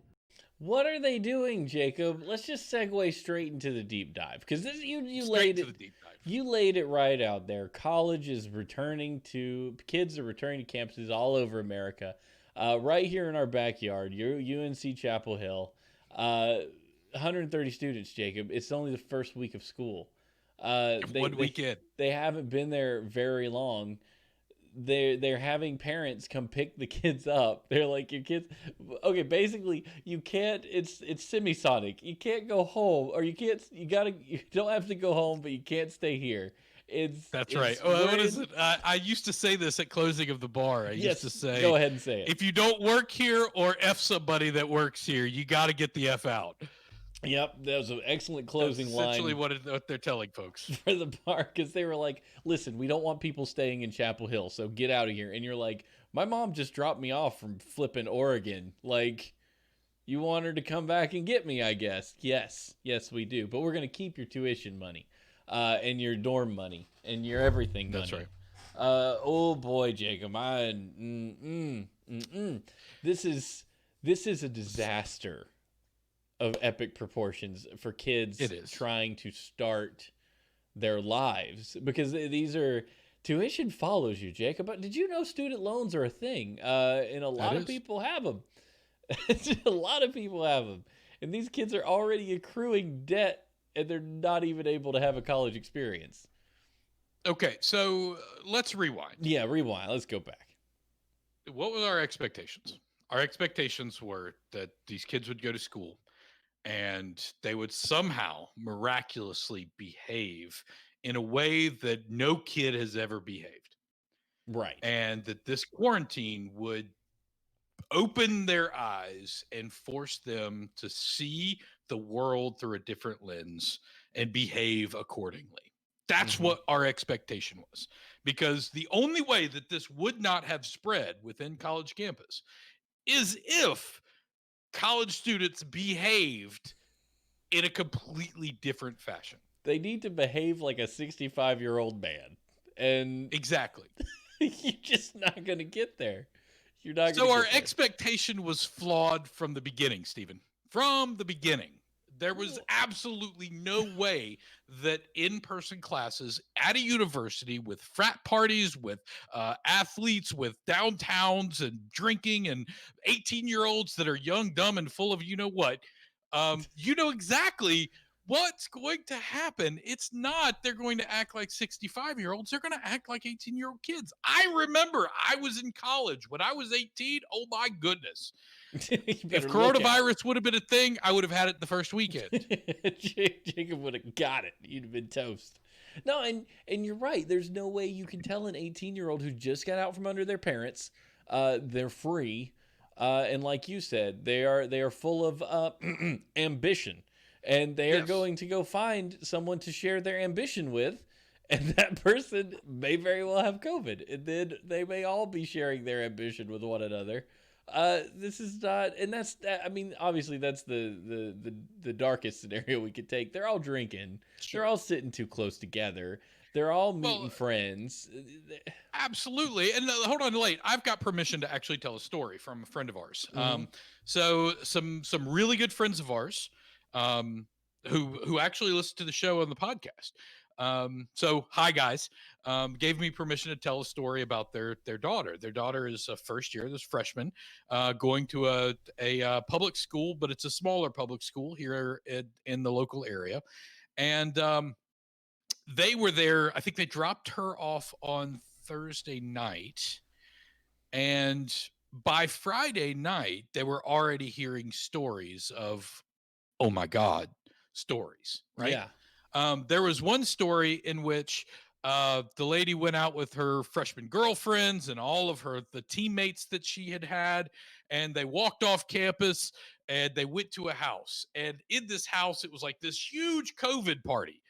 What are they doing, Jacob? Let's just segue straight into the deep dive because this you laid it. You laid it right out there. College is returning to kids are returning to campuses all over America. Right here in our backyard, UNC Chapel Hill, 130 students. Jacob, it's only the first week of school. One weekend. They haven't been there very long. They're having parents come pick the kids up. They're like, your kids, okay, basically you can't, it's semisonic. You can't go home, or you don't have to go home, but you can't stay here. That's right. What is it? I used to say this at closing of the bar. I used to say, go ahead and say it. If you don't work here or F somebody that works here, you got to get the F out. Yep, that was an excellent closing line. Essentially what they're telling folks. For the bar, because they were like, listen, we don't want people staying in Chapel Hill, so get out of here. And you're like, my mom just dropped me off from flipping Oregon. Like, you want her to come back and get me, I guess. Yes, we do. But we're going to keep your tuition money and your dorm money and your everything money. That's right. Oh, boy, Jacob. This is a disaster of epic proportions for kids trying to start their lives, because these are tuition follows you, Jacob. But did you know student loans are a thing? And a lot of people have them. A lot of people have them, and these kids are already accruing debt, and they're not even able to have a college experience. Okay, so let's rewind. Yeah, rewind. Let's go back. What were our expectations? Our expectations were that these kids would go to school and they would somehow miraculously behave in a way that no kid has ever behaved. Right. And that this quarantine would open their eyes and force them to see the world through a different lens and behave accordingly. That's what our expectation was. Because the only way that this would not have spread within college campus is if college students behaved in a completely different fashion. They need to behave like a 65-year-old man. And exactly. You're just not going to get there. You're not. So our expectation was flawed from the beginning, Stephen. From the beginning. There was absolutely no way that in-person classes at a university with frat parties, with athletes, with downtowns and drinking and 18-year-olds that are young, dumb, and full of you know what, you know exactly what's going to happen. It's not they're going to act like 65-year-olds. They're going to act like 18-year-old kids. I remember I was in college when I was 18. Oh my goodness. If coronavirus would have been a thing, I would have had it the first weekend. Jacob would have got it. You'd have been toast. No, and you're right. There's no way you can tell an 18-year-old who just got out from under their parents, they're free, and like you said, they are full of ambition, and they are going to go find someone to share their ambition with. And that person may very well have COVID, and then they may all be sharing their ambition with one another. This is not, and that's, I mean, obviously that's the darkest scenario we could take. They're all drinking. Sure. They're all sitting too close together. They're all meeting friends. Absolutely. And hold on, Late. I've got permission to actually tell a story from a friend of ours. So some really good friends of ours, who actually listen to the show on the podcast. So hi guys, gave me permission to tell a story about their daughter. Their daughter is a first year, this freshman, going to a public school, but it's a smaller public school here in the local area. And, they were there. I think they dropped her off on Thursday night. And by Friday night, they were already hearing stories of, oh my God, stories, right? Yeah. There was one story in which the lady went out with her freshman girlfriends and all of the teammates that she had, and they walked off campus and they went to a house. And in this house, it was like this huge COVID party.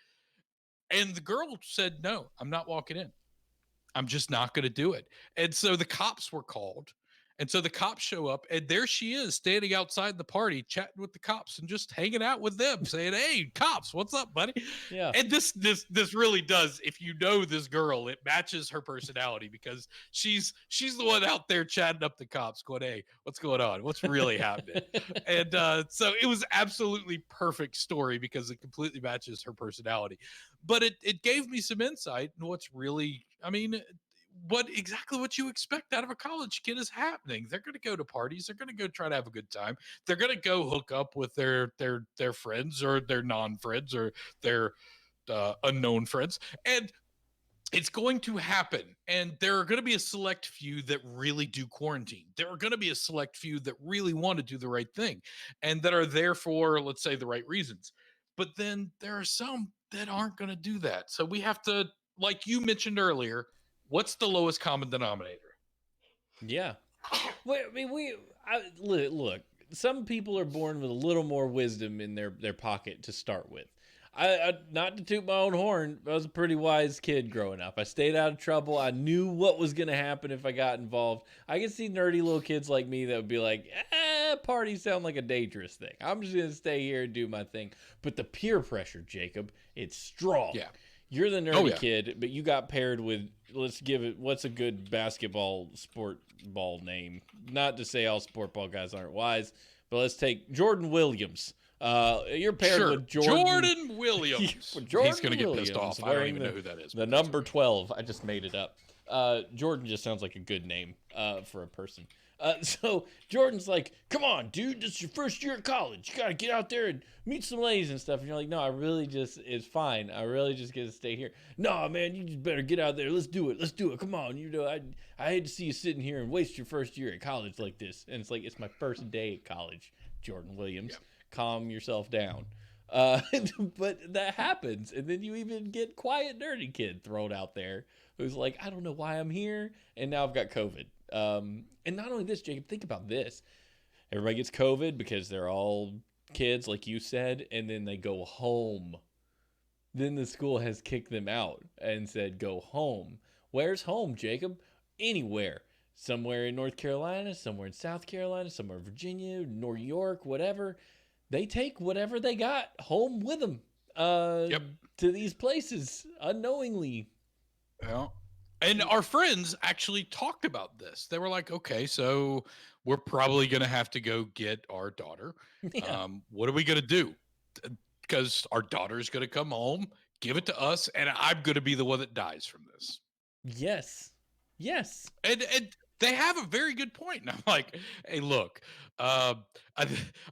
And the girl said, no, I'm not walking in. I'm just not going to do it. And so the cops were called. And so the cops show up, and there she is standing outside the party, chatting with the cops and just hanging out with them, saying, hey, cops, what's up, buddy? Yeah. And this really does, if you know this girl, it matches her personality, because she's the one out there chatting up the cops going, hey, what's going on? What's really happening? And so it was absolutely perfect story because it completely matches her personality. But it gave me some insight in what's really, I mean, exactly what you expect out of a college kid is happening. They're going to go to parties. They're going to go try to have a good time. They're going to go hook up with their friends or their non-friends or their unknown friends. And it's going to happen. And there are going to be a select few that really do quarantine. There are going to be a select few that really want to do the right thing and that are there for, let's say, the right reasons. But then there are some that aren't going to do that. So we have to, like you mentioned earlier, what's the lowest common denominator? Yeah. Well, I mean, look, some people are born with a little more wisdom in their pocket to start with. I not to toot my own horn, I was a pretty wise kid growing up. I stayed out of trouble. I knew what was going to happen if I got involved. I can see nerdy little kids like me that would be like, parties sound like a dangerous thing. I'm just going to stay here and do my thing. But the peer pressure, Jacob, it's strong. Yeah. You're the nerdy kid, but you got paired with, what's a good sport ball name? Not to say all sport ball guys aren't wise, but let's take Jordan Williams. You're paired with Jordan Williams. He's going to get pissed off. I don't even know who that is. The number 12. I just made it up. Jordan just sounds like a good name for a person. So Jordan's like, come on, dude, this is your first year at college. You got to get out there and meet some ladies and stuff. And you're like, no, it's fine. I really just get to stay here. No, man, you just better get out there. Let's do it. Come on. You know, I hate to see you sitting here and waste your first year at college like this. And it's like, it's my first day at college, Jordan Williams. Yeah. Calm yourself down. But that happens. And then you even get quiet, nerdy kid thrown out there who's like, I don't know why I'm here. And now I've got COVID. And not only this, Jacob, think about this. Everybody gets COVID because they're all kids, like you said, and then they go home. Then the school has kicked them out and said, go home. Where's home, Jacob? Anywhere. Somewhere in North Carolina, somewhere in South Carolina, somewhere in Virginia, New York, whatever. They take whatever they got home with them to these places unknowingly. Yeah. And our friends actually talked about this. They were like, okay, so we're probably going to have to go get our daughter. Yeah. What are we going to do? because our daughter's going to come home, give it to us, and I'm going to be the one that dies from this. Yes. And they have a very good point. And I'm like, hey, look, I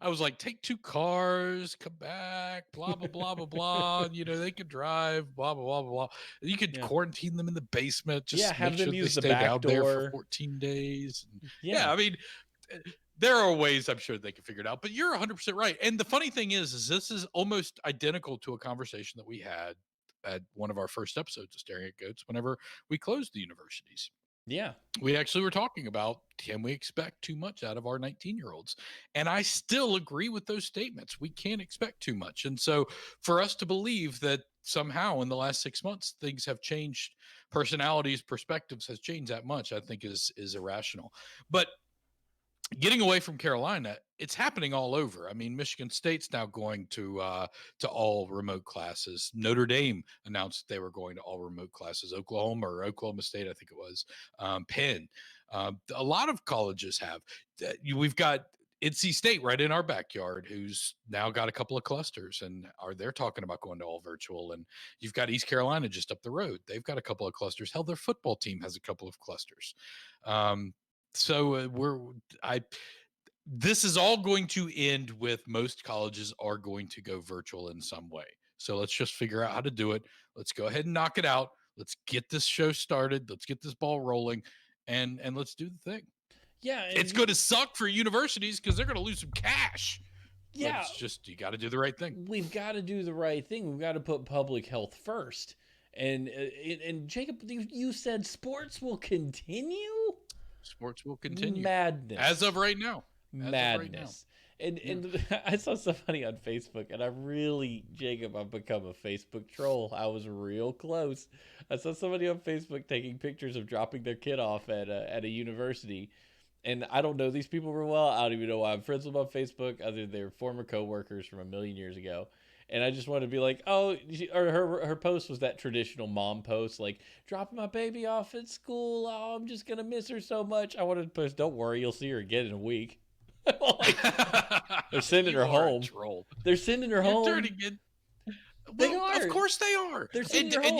was like, take 2 cars, come back, blah, blah, blah, blah, blah. They could drive, blah, blah, blah, blah, blah. You could quarantine them in the basement. Just have make them sure use they the stay back down there for door. 14 days. Yeah. I mean, there are ways I'm sure they can figure it out, but you're 100% right. And the funny thing is this is almost identical to a conversation that we had at one of our first episodes of Staring at Goats whenever we closed the universities. Yeah. We actually were talking about, can we expect too much out of our 19-year-olds? And I still agree with those statements. We can't expect too much. And so for us to believe that somehow in the last 6 months, things have changed, personalities, perspectives has changed that much, I think is irrational. But getting away from Carolina, it's happening all over. I mean, Michigan State's now going to all remote classes. Notre Dame announced that they were going to all remote classes. Oklahoma State, I think it was. Penn. A lot of colleges have. We've got NC State right in our backyard, who's now got a couple of clusters, and they're talking about going to all virtual. And you've got East Carolina just up the road; they've got a couple of clusters. Hell, their football team has a couple of clusters. This is all going to end with most colleges are going to go virtual in some way. So let's just figure out how to do it. Let's go ahead and knock it out. Let's get this show started. Let's get this ball rolling, and let's do the thing. Yeah. It's going to suck for universities because they're going to lose some cash. Yeah. But it's just, you got to do the right thing. We've got to do the right thing. We've got to put public health first. And Jacob, you said sports will continue? Sports will continue. Madness. As of right now. Madness. And I saw somebody on Facebook, and Jacob, I've become a Facebook troll. I was real close. I saw somebody on Facebook taking pictures of dropping their kid off at a university. And I don't know these people real well. I don't even know why I'm friends with them on Facebook, other than they're former coworkers from a million years ago. And I just wanted to be like, her post was that traditional mom post, like, dropping my baby off at school. Oh, I'm just going to miss her so much. I wanted to post, don't worry, you'll see her again in a week. They're sending her home. They're sending her home. Of course they are. They're sending her home.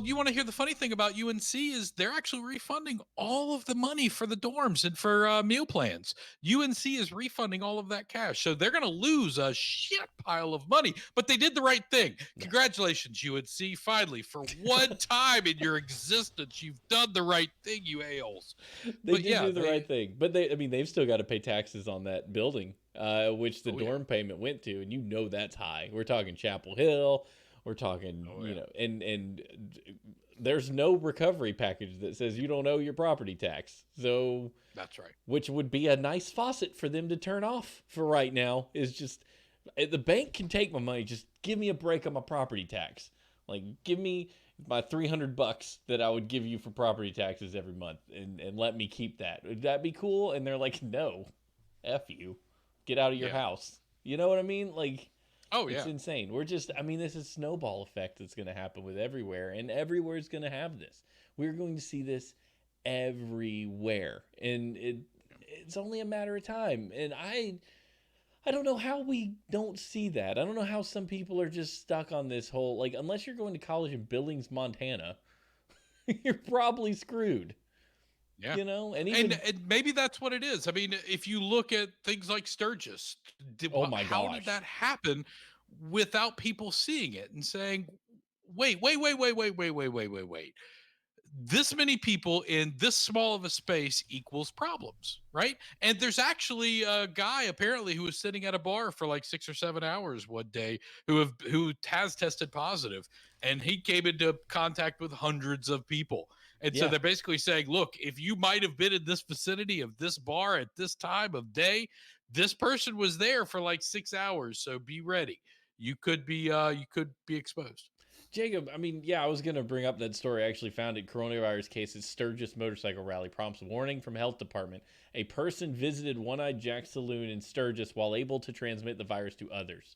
You want to hear the funny thing about UNC is they're actually refunding all of the money for the dorms and for meal plans. UNC is refunding all of that cash. So they're going to lose a shit pile of money, but they did the right thing. Congratulations, UNC. Finally, for one time in your existence, you've done the right thing, you a-holes. They do the right thing. But they've still got to pay taxes on that building, which the dorm payment went to. And that's high. We're talking Chapel Hill. We're talking, and there's no recovery package that says you don't owe your property tax. So that's right. Which would be a nice faucet for them to turn off for right now. Is just the bank can take my money. Just give me a break on my property tax. Like, give me my $300 that I would give you for property taxes every month, and let me keep that. Would that be cool? And they're like, no, F you, get out of your house. You know what I mean? Like. Oh, yeah. It's insane. This is snowball effect that's going to happen with everywhere, and everywhere is going to have this. We're going to see this everywhere, and it's only a matter of time. And I don't know how we don't see that. I don't know how some people are just stuck on this whole, like, unless you're going to college in Billings, Montana, you're probably screwed. Yeah. And maybe that's what it is. I mean, if you look at things like Sturgis, how did that happen without people seeing it and saying, wait. This many people in this small of a space equals problems, right? And there's actually a guy apparently who was sitting at a bar for like 6 or 7 hours one day who has tested positive, and he came into contact with hundreds of people. And so they're basically saying, look, if you might have been in this vicinity of this bar at this time of day, this person was there for like 6 hours. So be ready. You could be exposed. Jacob, I was going to bring up that story. I actually found it. Coronavirus cases, Sturgis motorcycle rally prompts warning from health department. A person visited One-Eyed Jack Saloon in Sturgis while able to transmit the virus to others.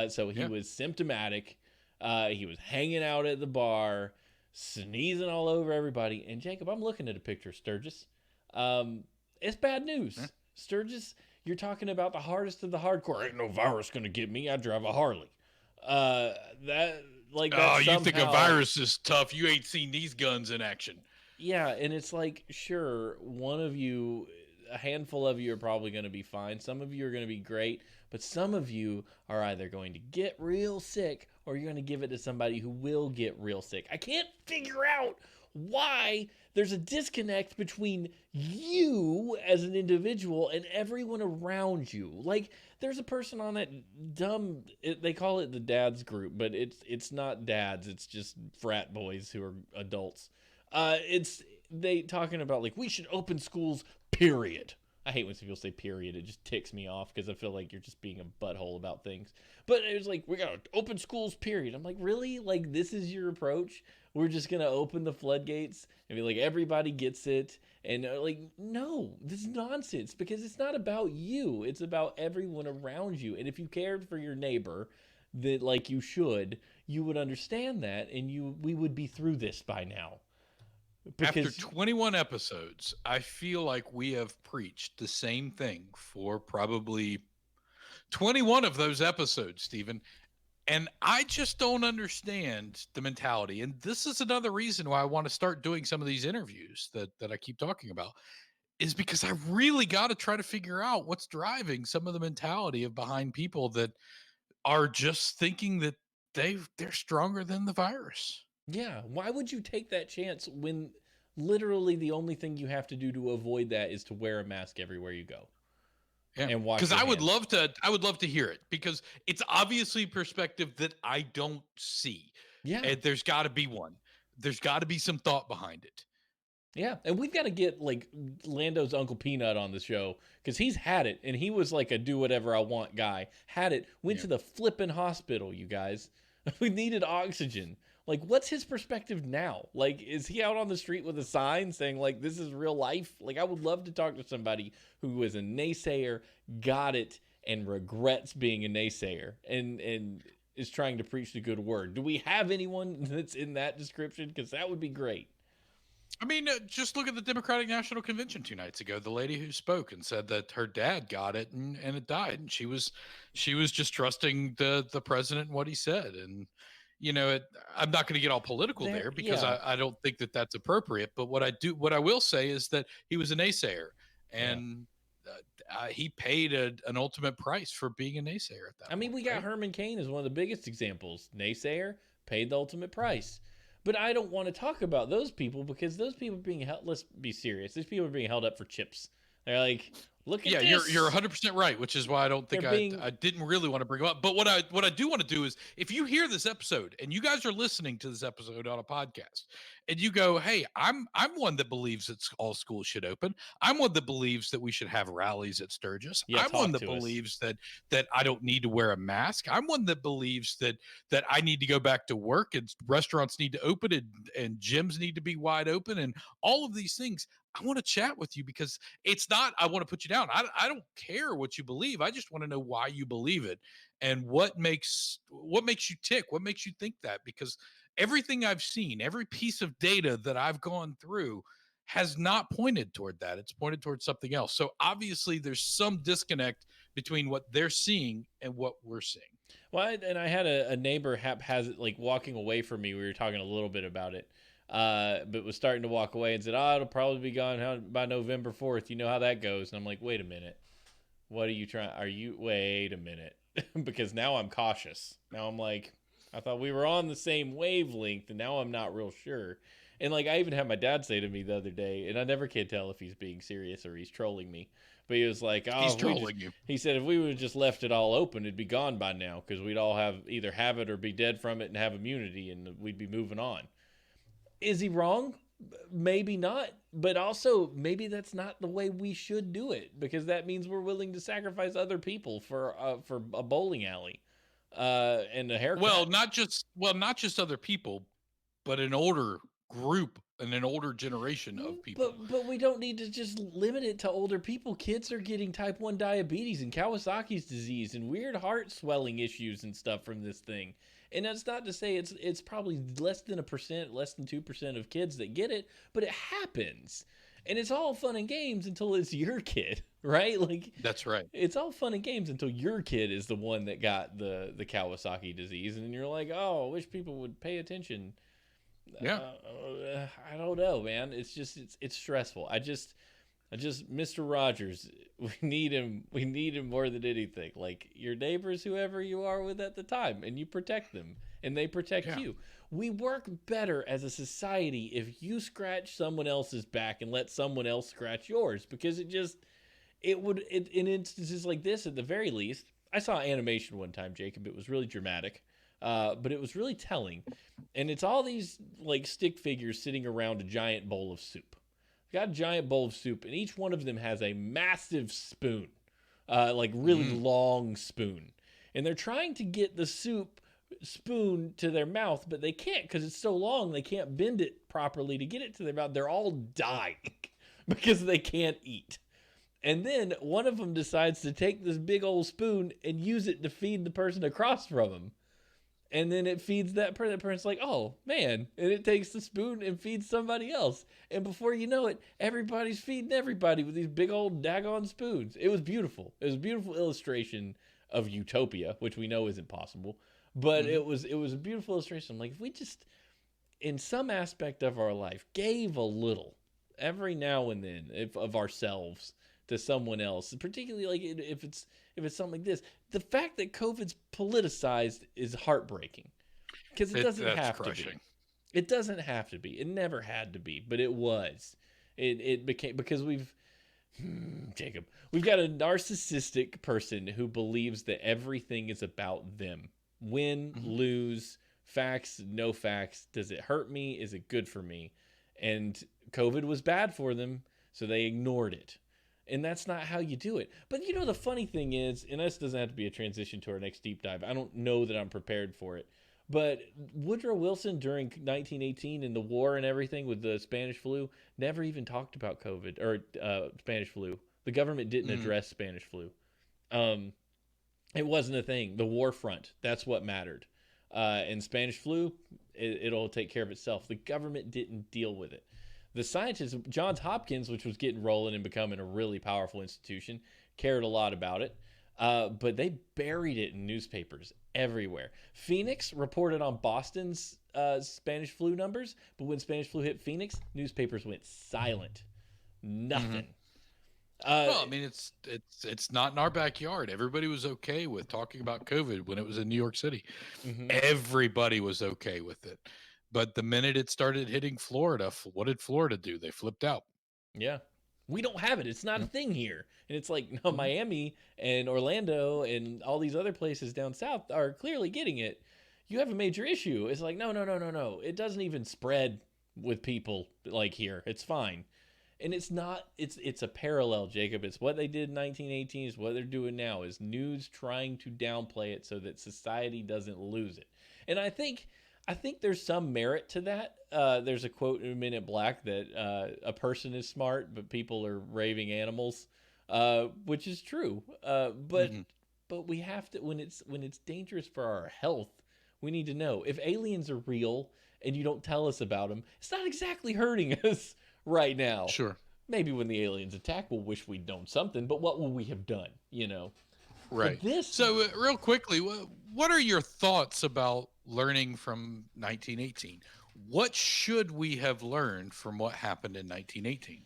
So he was symptomatic. He was hanging out at the bar, sneezing all over everybody. And Jacob, I'm looking at a picture of Sturgis. It's bad news. Sturgis, you're talking about the hardest of the hardcore. Ain't no virus gonna get me. I drive a Harley. That like that Oh, you think a somehow, virus is tough? You ain't seen these guns in action. yeah, and it's like, sure, one of you, a handful of you are probably going to be fine. Some of you are going to be great, but some of you are either going to get real sick or you're going to give it to somebody who will get real sick. I can't figure out why there's a disconnect between you as an individual and everyone around you. Like, there's a person on that dumb, they call it the dads group, but it's not dads, it's just frat boys who are adults. It's they talking about like we should open schools, period. I hate when people say period. It just ticks me off because I feel like you're just being a butthole about things. But it was like, we gotta open schools, period. I'm like, really? Like, this is your approach? We're just gonna open the floodgates and be like, everybody gets it. And like, no, this is nonsense because it's not about you. It's about everyone around you. And if you cared for your neighbor, that like you should, you would understand that, and we would be through this by now. After 21 episodes, I feel like we have preached the same thing for probably 21 of those episodes, Stephen. And I just don't understand the mentality. And this is another reason why I want to start doing some of these interviews that I keep talking about, is because I really got to try to figure out what's driving some of the mentality of behind people that are just thinking that they're stronger than the virus. Yeah, why would you take that chance when literally the only thing you have to do to avoid that is to wear a mask everywhere you go? Yeah, and wash because your I would hands. love to hear it, because it's obviously perspective that I don't see. Yeah, And there's got to be one. There's got to be some thought behind it. yeah, and we've got to get like Lando's Uncle Peanut on the show because he's had it and he was like a do whatever I want guy. Had it, went Yeah. to the flipping hospital, you guys. We needed oxygen. Like, what's his perspective now? Like, is he out on the street with a sign saying like this is real life? Like, I would love to talk to somebody who was a naysayer, got it, and regrets being a naysayer, and is trying to preach the good word. Do we have anyone that's in that description? Because that would be great. I mean, just look at the Democratic National Convention 2 nights ago. The lady who spoke and said that her dad got it and it died, and she was just trusting the president and what he said. And I'm not going to get all political there because Yeah. I don't think that that's appropriate. But what I will say is that he was a naysayer, Yeah. and he paid an ultimate price for being a naysayer at that. I mean, we got Herman Cain as one of the biggest examples. Naysayer, paid the ultimate price. But I don't want to talk about those people because those people are being held. Let's be serious. These people are being held up for chips. They're like, look at this. You're 100% right, which is why I don't think I didn't really want to bring them up. But what I do want to do is, if you hear this episode and you guys are listening to this episode on a podcast and you go, hey, I'm one that believes that all schools should open. I'm one that believes that we should have rallies at Sturgis. Yeah, I'm one that believes that I don't need to wear a mask. I'm one that believes that I need to go back to work, and restaurants need to open, and gyms need to be wide open, and all of these things. I want to chat with you because it's not, I want to put you down. I don't care what you believe. I just want to know why you believe it and what makes you tick, what makes you think that, because everything I've seen, every piece of data that I've gone through has not pointed toward that. It's pointed towards something else. So obviously there's some disconnect between what they're seeing and what we're seeing. Well, and I had a neighbor haphazard, like walking away from me. We were talking a little bit about it. But was starting to walk away and said, it'll probably be gone by November 4th. You know how that goes. And I'm like, wait a minute. What are you trying? Wait a minute. Because now I'm cautious. Now I'm like, I thought we were on the same wavelength, and now I'm not real sure. And like, I even had my dad say to me the other day, and I never can tell if he's being serious or he's trolling me. But he was like, he's trolling you. He said, if we would have just left it all open, it'd be gone by now, because we'd all either have it or be dead from it and have immunity, and we'd be moving on. Is he wrong? Maybe not, but also maybe that's not the way we should do it, because that means we're willing to sacrifice other people for a bowling alley, and a haircut. Well, not just other people, but an older group and an older generation of people. But we don't need to just limit it to older people. Kids are getting type 1 diabetes and Kawasaki's disease and weird heart swelling issues and stuff from this thing. And that's not to say it's probably less than 1%, less than 2% of kids that get it, but it happens. And it's all fun and games until it's your kid, right? Like, That's right. it's all fun and games until your kid is the one that got the Kawasaki disease, and you're like, oh, I wish people would pay attention. Yeah. I don't know, man. It's just it's stressful. I just Mr. Rogers, we need him. We need him more than anything. Like your neighbors, whoever you are with at the time, and you protect them, and they protect you. We work better as a society if you scratch someone else's back and let someone else scratch yours, because in instances like this, at the very least, I saw animation one time, Jacob. It was really dramatic, but it was really telling. And it's all these like stick figures sitting around a giant bowl of soup. Got a giant bowl of soup, and each one of them has a massive spoon, like really long spoon. And they're trying to get the spoon to their mouth, but they can't because it's so long. They can't bend it properly to get it to their mouth. They're all dying because they can't eat. And then one of them decides to take this big old spoon and use it to feed the person across from him. And then it feeds that person. That person's like, oh, man. And it takes the spoon and feeds somebody else. And before you know it, everybody's feeding everybody with these big old daggone spoons. It was beautiful. It was a beautiful illustration of utopia, which we know isn't possible. But it was a beautiful illustration. Like, if we just, in some aspect of our life, gave a little, every now and then, of ourselves to someone else, particularly like if it's something like this. The fact that COVID's politicized is heartbreaking because it doesn't have to be. It doesn't have to be. It never had to be, but it was. It became, because Jacob, we've got a narcissistic person who believes that everything is about them. Win, lose, facts, no facts. Does it hurt me? Is it good for me? And COVID was bad for them, so they ignored it. And that's not how you do it. But you know, the funny thing is, and this doesn't have to be a transition to our next deep dive. I don't know that I'm prepared for it. But Woodrow Wilson during 1918 and the war and everything with the Spanish flu never even talked about COVID or Spanish flu. The government didn't address Spanish flu. It wasn't a thing. The war front, that's what mattered. And Spanish flu, it'll take care of itself. The government didn't deal with it. The scientists, Johns Hopkins, which was getting rolling and becoming a really powerful institution, cared a lot about it, but they buried it in newspapers everywhere. Phoenix reported on Boston's Spanish flu numbers, but when Spanish flu hit Phoenix, newspapers went silent. Nothing. Well, I mean, it's not in our backyard. Everybody was okay with talking about COVID when it was in New York City. Everybody was okay with it. But the minute it started hitting Florida, what did Florida do? They flipped out. Yeah. We don't have it. It's not a thing here. And it's like, no, Miami and Orlando and all these other places down south are clearly getting it. You have a major issue. It's like, no. It doesn't even spread with people like here. It's fine. And it's not, it's a parallel, Jacob. It's what they did in 1918 is what they're doing now, is news trying to downplay it so that society doesn't lose it. And I think there's some merit to that. There's a quote in Men in Black that a person is smart, but people are raving animals, which is true. But we have to, when it's dangerous for our health, we need to know. If aliens are real and you don't tell us about them, it's not exactly hurting us right now. Sure. Maybe when the aliens attack, we'll wish we'd known something, but what will we have done, you know? Right. So real quickly, what are your thoughts about learning from 1918? What should we have learned from what happened in 1918?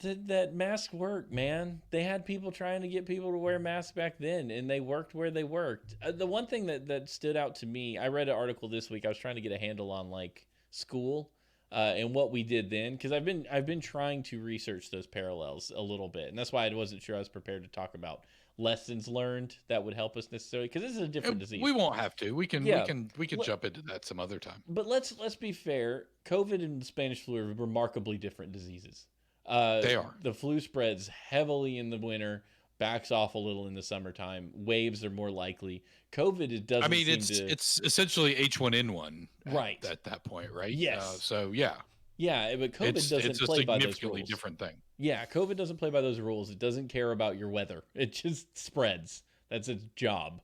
That mask worked, man. They had people trying to get people to wear masks back then, and they worked where they worked. The one thing that stood out to me, I read an article this week. I was trying to get a handle on like school and what we did then, because I've been trying to research those parallels a little bit, and that's why I wasn't sure I was prepared to talk about lessons learned that would help us necessarily, because this is a different disease. We won't have to. We can jump into that some other time. But let's be fair. COVID and Spanish flu are remarkably different diseases. They are. The flu spreads heavily in the winter, backs off a little in the summertime. Waves are more likely. COVID, it doesn't. I mean, it's essentially H1N1 right at that point, right? Yes. So yeah. Yeah, but COVID doesn't play by those rules. It's a significantly different thing. Yeah, COVID doesn't play by those rules. It doesn't care about your weather. It just spreads. That's its job.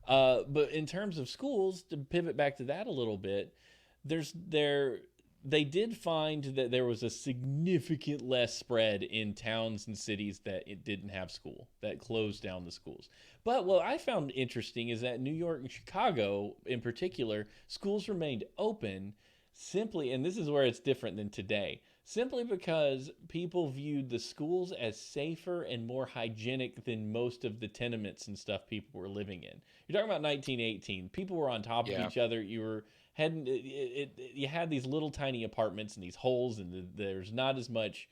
But in terms of schools, to pivot back to that a little bit, they did find that there was a significant less spread in towns and cities that it didn't have school, that closed down the schools. But what I found interesting is that New York and Chicago, in particular, schools remained open simply, and this is where it's different than today, simply because people viewed the schools as safer and more hygienic than most of the tenements and stuff people were living in. You're talking about 1918. People were on top of Yeah. each other. You had these little tiny apartments and these holes, and there's not as much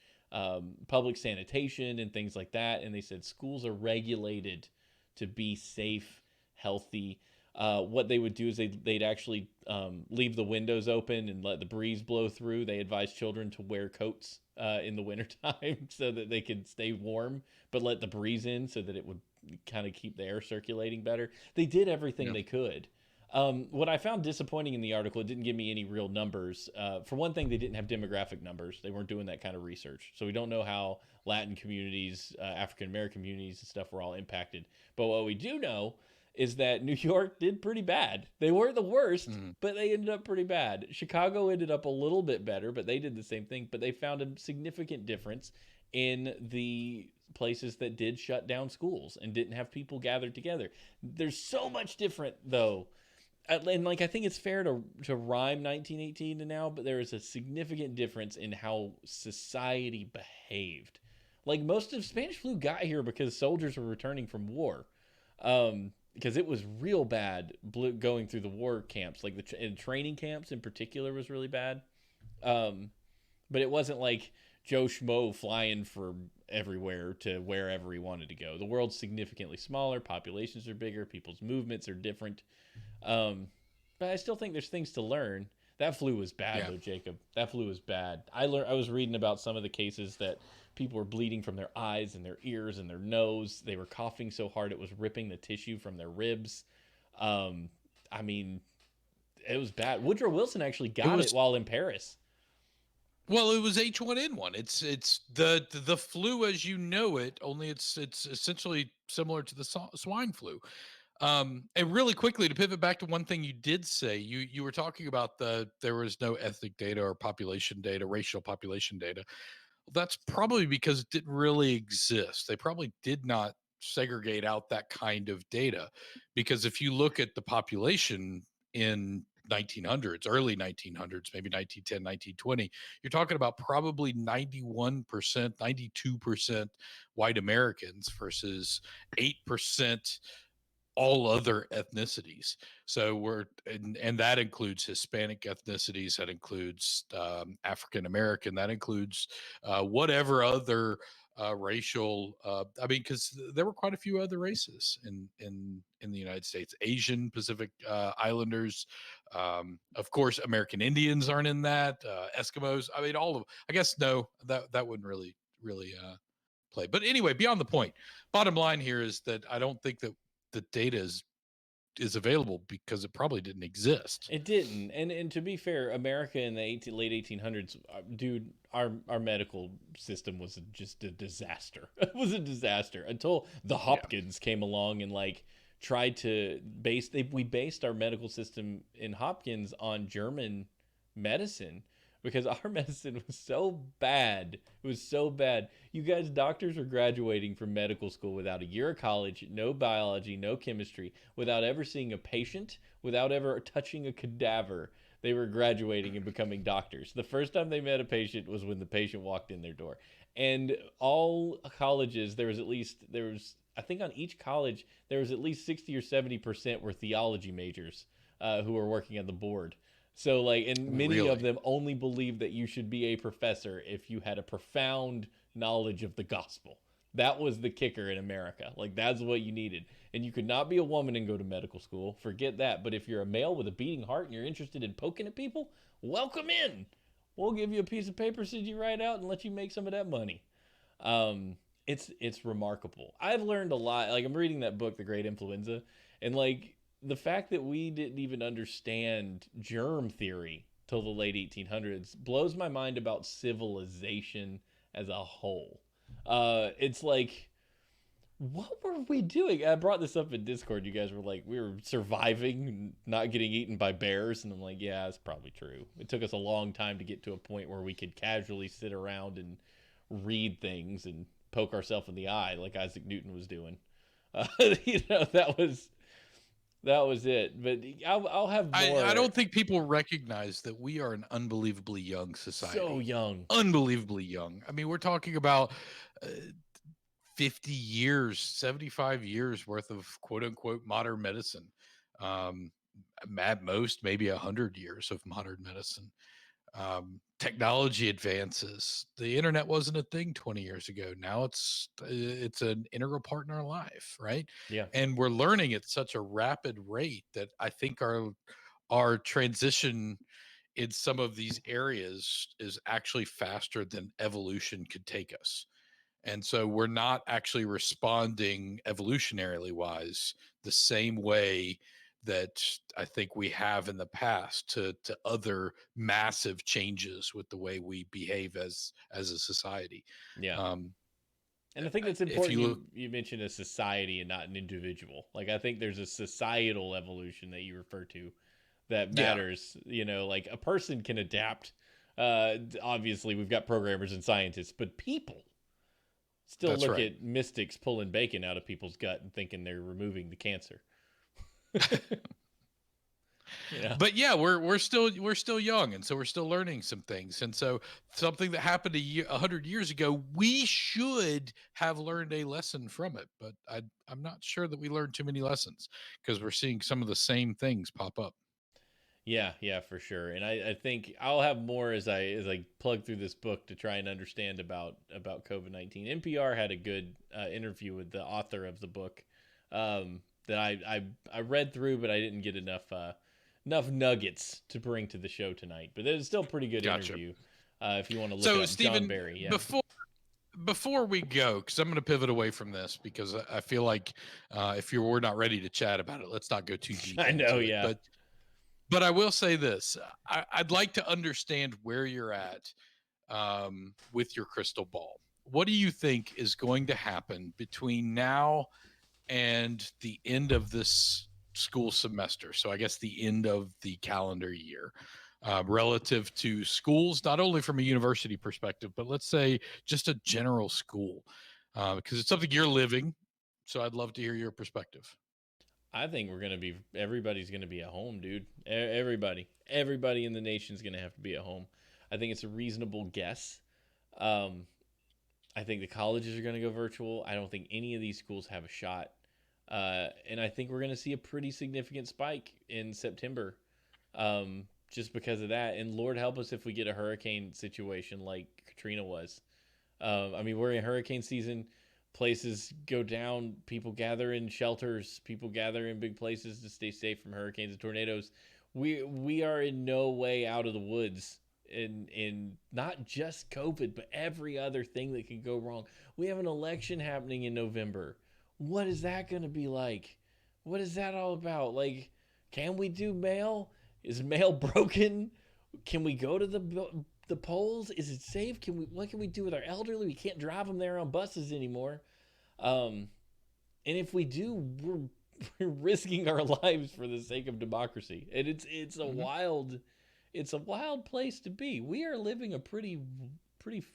public sanitation and things like that. And they said schools are regulated to be safe, healthy. What they would do is they'd actually leave the windows open and let the breeze blow through. They advised children to wear coats in the wintertime so that they could stay warm, but let the breeze in so that it would kind of keep the air circulating better. They did everything they could. What I found disappointing in the article, it didn't give me any real numbers. For one thing, they didn't have demographic numbers. They weren't doing that kind of research. So we don't know how Latin communities, African American communities and stuff were all impacted. But what we do know is that New York did pretty bad. They weren't the worst, but they ended up pretty bad. Chicago ended up a little bit better, but they did the same thing. But they found a significant difference in the places that did shut down schools and didn't have people gathered together. There's so much different, though. And like, I think it's fair to rhyme 1918 to now, but there is a significant difference in how society behaved. Like, most of Spanish flu got here because soldiers were returning from war, because it was real bad going through the war camps. Like the training camps in particular was really bad, but it wasn't like Joe Schmo flying from everywhere to wherever he wanted to go. The world's significantly smaller, populations are bigger, people's movements are different. But I still think there's things to learn. That flu was bad, though, Jacob. That flu was bad. I was reading about some of the cases that people were bleeding from their eyes and their ears and their nose. They were coughing so hard it was ripping the tissue from their ribs. I mean, it was bad. Woodrow Wilson actually got it while in Paris. Well, it was H1N1. It's the flu as you know it, only it's essentially similar to the swine flu. And really quickly, to pivot back to one thing you did say, you were talking about there was no ethnic data or population data, racial population data. That's probably because it didn't really exist. They probably did not segregate out that kind of data, because if you look at the population in 1900s, early 1900s, maybe 1910, 1920, you're talking about probably 91%, 92% white Americans versus 8% all other ethnicities. So and that includes Hispanic ethnicities, that includes African American, that includes whatever other racial. I mean, because there were quite a few other races in the United States. Asian, Pacific Islanders, of course, American Indians aren't in that. Eskimos. I mean, all of. I guess no, that wouldn't really play. But anyway, beyond the point. Bottom line here is that I don't think that the data is available because it probably didn't exist. It didn't, and to be fair, America in the late 1800s, dude, our medical system was just a disaster. It was a disaster until the Hopkins came along and like tried to we based our medical system in Hopkins on German medicine, because our medicine was so bad. It was so bad. You guys, doctors are graduating from medical school without a year of college, no biology, no chemistry, without ever seeing a patient, without ever touching a cadaver. They were graduating and becoming doctors. The first time they met a patient was when the patient walked in their door. And all colleges, I think on each college, there was at least 60 or 70% were theology majors who were working on the board. So like, and many of them only believed that you should be a professor if you had a profound knowledge of the gospel. That was the kicker in America. Like, that's what you needed. And you could not be a woman and go to medical school. Forget that. But if you're a male with a beating heart and you're interested in poking at people, welcome in. We'll give you a piece of paper, send you right out, and let you make some of that money. It's remarkable. I've learned a lot. Like, I'm reading that book, The Great Influenza, and like, the fact that we didn't even understand germ theory till the late 1800s blows my mind about civilization as a whole. It's like what were we doing? I brought this up in Discord. You guys were like, we were surviving, not getting eaten by bears. And I'm like, yeah, that's probably true. It took us a long time to get to a point where we could casually sit around and read things and poke ourselves in the eye like Isaac Newton was doing. That was it. But I'll have more. I don't think people recognize that we are an unbelievably young society. So young. Unbelievably young. I mean, we're talking about 50 years, 75 years worth of quote unquote modern medicine. At most, maybe 100 years of modern medicine. Technology advances. The internet wasn't a thing 20 years ago. Now it's an integral part in our life, right? Yeah. And we're learning at such a rapid rate that I think our transition in some of these areas is actually faster than evolution could take us. And so we're not actually responding evolutionarily wise the same way that I think we have in the past to other massive changes with the way we behave as a society. Yeah. Um, And I think that's if important. you look, You mentioned a society and not an individual. Like, I think there's a societal evolution that you refer to that Yeah. matters. You know, like a person can adapt. Obviously, we've got programmers and scientists, but people still That's look right. at mystics pulling bacon out of people's gut and thinking they're removing the cancer. You know? but yeah, we're still young, and so we're still learning some things. And so something that happened 100 years ago, we should have learned a lesson from it. But I'm not sure that we learned too many lessons because we're seeing some of the same things pop up. Yeah, for sure. And I think I'll have more as I plug through this book to try and understand about COVID-19. NPR had a good interview with the author of the book that I read through, but I didn't get enough nuggets to bring to the show tonight. But it's still a pretty good Gotcha. interview if you want to look So up Stephen, John Barry. Yeah. before we go, because I'm going to pivot away from this because I feel like if we're not ready to chat about it, let's not go too deep. I know, into it. yeah. But I will say this: I'd like to understand where you're at with your crystal ball. What do you think is going to happen between now and the end of this school semester? So I guess the end of the calendar year, relative to schools, not only from a university perspective, but let's say just a general school, because it's something you're living. So I'd love to hear your perspective. I think everybody's going to be at home, dude. Everybody in the nation's going to have to be at home. I think it's a reasonable guess. I think the colleges are going to go virtual. I don't think any of these schools have a shot. And I think we're going to see a pretty significant spike in September just because of that. And Lord help us if we get a hurricane situation like Katrina was. I mean, we're in hurricane season. Places go down. People gather in shelters. People gather in big places to stay safe from hurricanes and tornadoes. We are in no way out of the woods in not just COVID, but every other thing that can go wrong. We have an election happening in November. What is that going to be like? What is that all about? Like, can we do mail? Is mail broken? Can we go to the polls? Is it safe? What can we do with our elderly? We can't drive them there on buses anymore. And if we do, we're risking our lives for the sake of democracy. And it's a wild place to be. We are living a pretty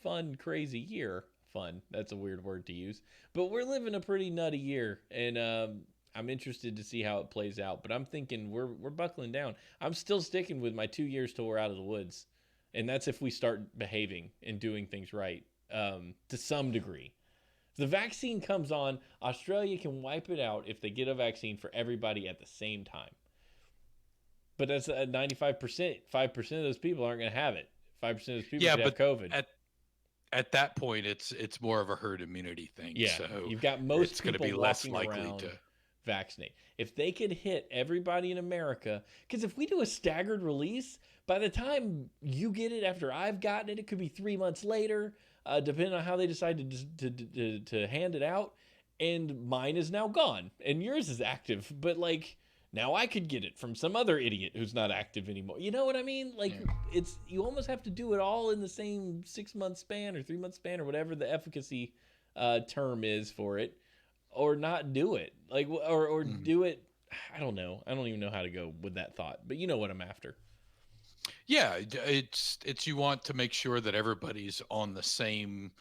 fun, crazy year. Fun. That's a weird word to use, but we're living a pretty nutty year, and I'm interested to see how it plays out. But I'm thinking we're buckling down. I'm still sticking with my 2 years till we're out of the woods. And that's if we start behaving and doing things right to some degree. If the vaccine comes on, Australia can wipe it out if they get a vaccine for everybody at the same time. But that's 95%. 5% of those people aren't going to have it. 5% of those people have COVID. At that point, it's more of a herd immunity thing. Yeah, so you've got most people be less likely around to vaccinate. If they could hit everybody in America, because if we do a staggered release, by the time you get it after I've gotten it, it could be 3 months later, depending on how they decide to hand it out. And mine is now gone, and yours is active. But like now, I could get it from some other idiot who's not active anymore. You know what I mean? Like you almost have to do it all in the same 6 month span or 3 month span or whatever the efficacy term is for it. or not do it. Like, or Mhm. do it. I don't know. I don't even know how to go with that thought, but you know what I'm after. Yeah, it's you want to make sure that everybody's on the same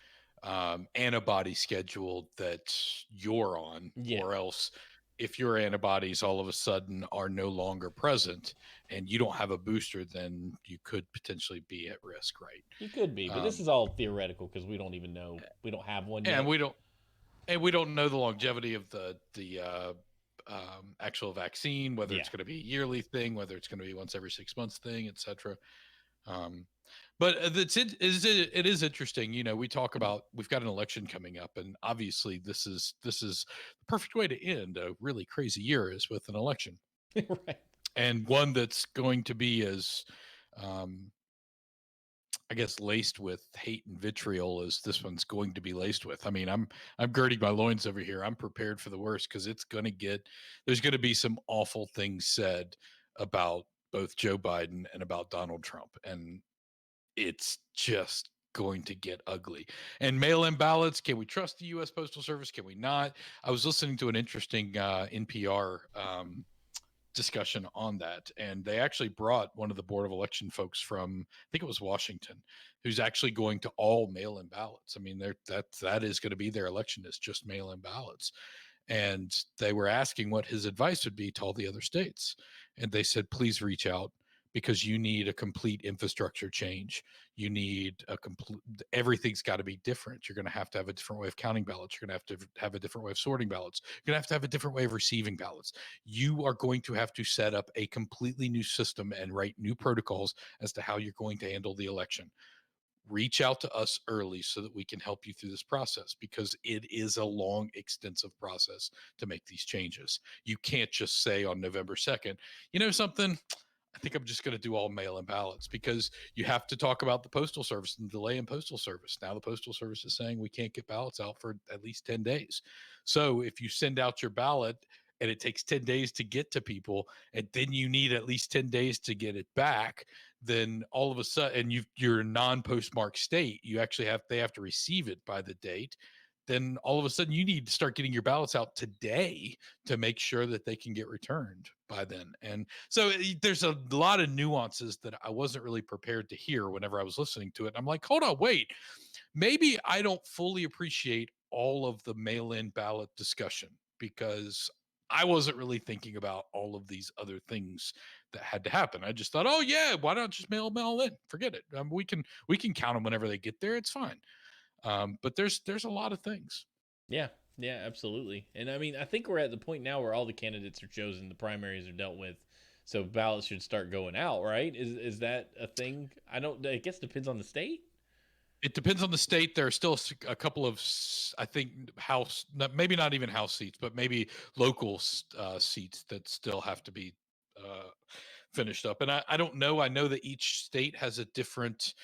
antibody schedule that you're on, Yeah, or else if your antibodies all of a sudden are no longer present and you don't have a booster, then you could potentially be at risk, right? you could be, but this Um, is all theoretical because we don't even know. We don't have one and yet. we don't know the longevity of the actual vaccine, whether Yeah. it's going to be a yearly thing, whether it's going to be once every 6 months thing, etc. Um, but it is interesting. You know, we talk about we've got an election coming up, and obviously this is the perfect way to end a really crazy year is with an election, Right. and one that's going to be as um, I guess laced with hate and vitriol as this one's going to be laced with. I mean, I'm girding my loins over here. I'm prepared for the worst because it's going to get there's going to be some awful things said about both Joe Biden and about Donald Trump, and it's just going to get ugly. And mail-in ballots, can we trust the U.S. Postal Service? Can we not? I was listening to an interesting NPR discussion on that, and they actually brought one of the Board of Election folks from, I think it was Washington, who's actually going to all mail-in ballots. I mean, that is going to be their election is just mail-in ballots. And they were asking what his advice would be to all the other states. And they said, please reach out because you need a complete infrastructure change. You need a complete, everything's got to be different. You're going to have a different way of counting ballots. You're going to have a different way of sorting ballots. You're going to have a different way of receiving ballots. You are going to have to set up a completely new system and write new protocols as to how you're going to handle the election. Reach out to us early so that we can help you through this process because it is a long, extensive process to make these changes. You can't just say on November 2nd, you know something? I think I'm just going to do all mail in ballots because you have to talk about the Postal Service and delay in Postal Service. Now, the Postal Service is saying we can't get ballots out for at least 10 days. So, if you send out your ballot and it takes 10 days to get to people, and then you need at least 10 days to get it back, then all of a sudden, and you're a non postmark state, they have to receive it by the date. Then all of a sudden, you need to start getting your ballots out today to make sure that they can get returned by then. And so there's a lot of nuances that I wasn't really prepared to hear whenever I was listening to it. I'm like, hold on, wait, maybe I don't fully appreciate all of the mail in ballot discussion because I wasn't really thinking about all of these other things that had to happen. I just thought, oh yeah, why not just mail in? Forget it. We can count them whenever they get there. It's fine. But there's a lot of things. Yeah. Yeah, absolutely. And I mean, I think we're at the point now where all the candidates are chosen, the primaries are dealt with, so ballots should start going out, right? Is that a thing? I don't. I guess it depends on the state. It depends on the state. There are still a couple of, I think, house, maybe not even house seats, but maybe local seats that still have to be uh, finished up. And I don't know. I know that each state has a different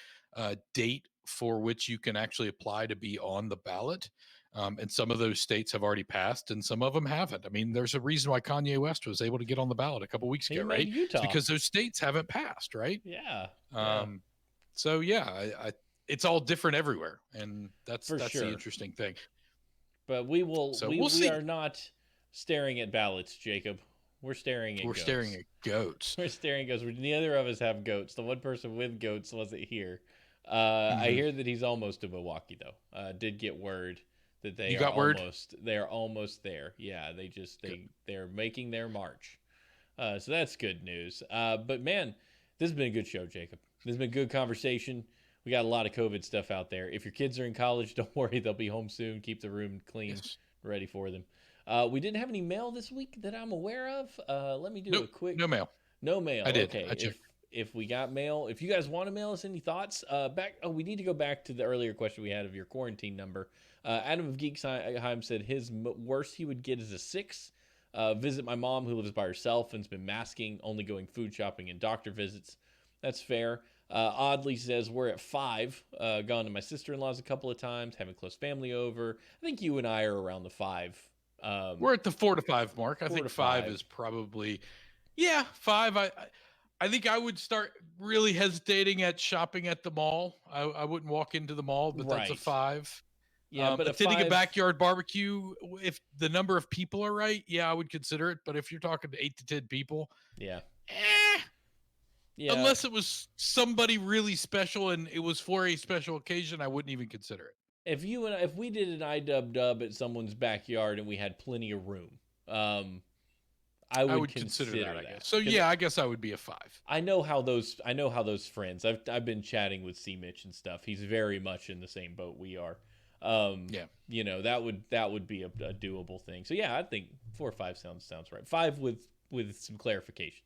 date for which you can actually apply to be on the ballot. And some of those states have already passed and some of them haven't. I mean, there's a reason why Kanye West was able to get on the ballot a couple weeks He ago, made right? It's Utah. because those states haven't passed, right? Yeah. Yeah. Um, so yeah, it's all different everywhere, and that's For that's the sure. interesting thing. But we will. So We we'll we are see. not staring at ballots, Jacob. We're staring at We're staring goats. at goats. We're staring at goats. Neither of us have goats. The one person with goats wasn't here. I Hmm. hear that he's almost to Milwaukee though. Did get word that they You are got word? almost there. Yeah, Good. they're making their march. So that's good news. But man, this has been a good show, Jacob. This has been a good conversation. We got a lot of COVID stuff out there. If your kids are in college, don't worry, they'll be home soon. Keep the room clean, Yes. ready for them. We didn't have any mail this week that I'm aware of. Let me do Nope. a quick No mail. no mail. I did. Okay. I checked. If we got mail, if you guys want to mail us any thoughts, back. Oh, we need to go back to the earlier question we had of your quarantine number. Adam of Geeksheim said his worst he would get is a 6. Visit my mom who lives by herself and's been masking, only going food shopping and doctor visits. That's fair. Oddly says we're at 5. Gone to my sister-in-law's a couple of times, having close family over. I think you and I are around the 5. We're at the 4 to 5 mark. I 4 think to five 5. is probably, yeah, five. I think I would start really hesitating at shopping at the mall. I wouldn't walk into the mall, but that's a Right. 5. Yeah, but attending a backyard barbecue, if the number of people are right, yeah, I would consider it. But if you're talking to 8 to 10 people, yeah, unless it was somebody really special and it was for a special occasion, I wouldn't even consider it. If we did an iDub at someone's backyard and we had plenty of room, I would consider that. I guess. So yeah, I guess I would be a 5. I know how those friends. I've been chatting with C Mitch and stuff. He's very much in the same boat we are. Yeah, you know, that would be a doable thing. So yeah, I think 4 or 5 sounds right. 5 with some clarifications.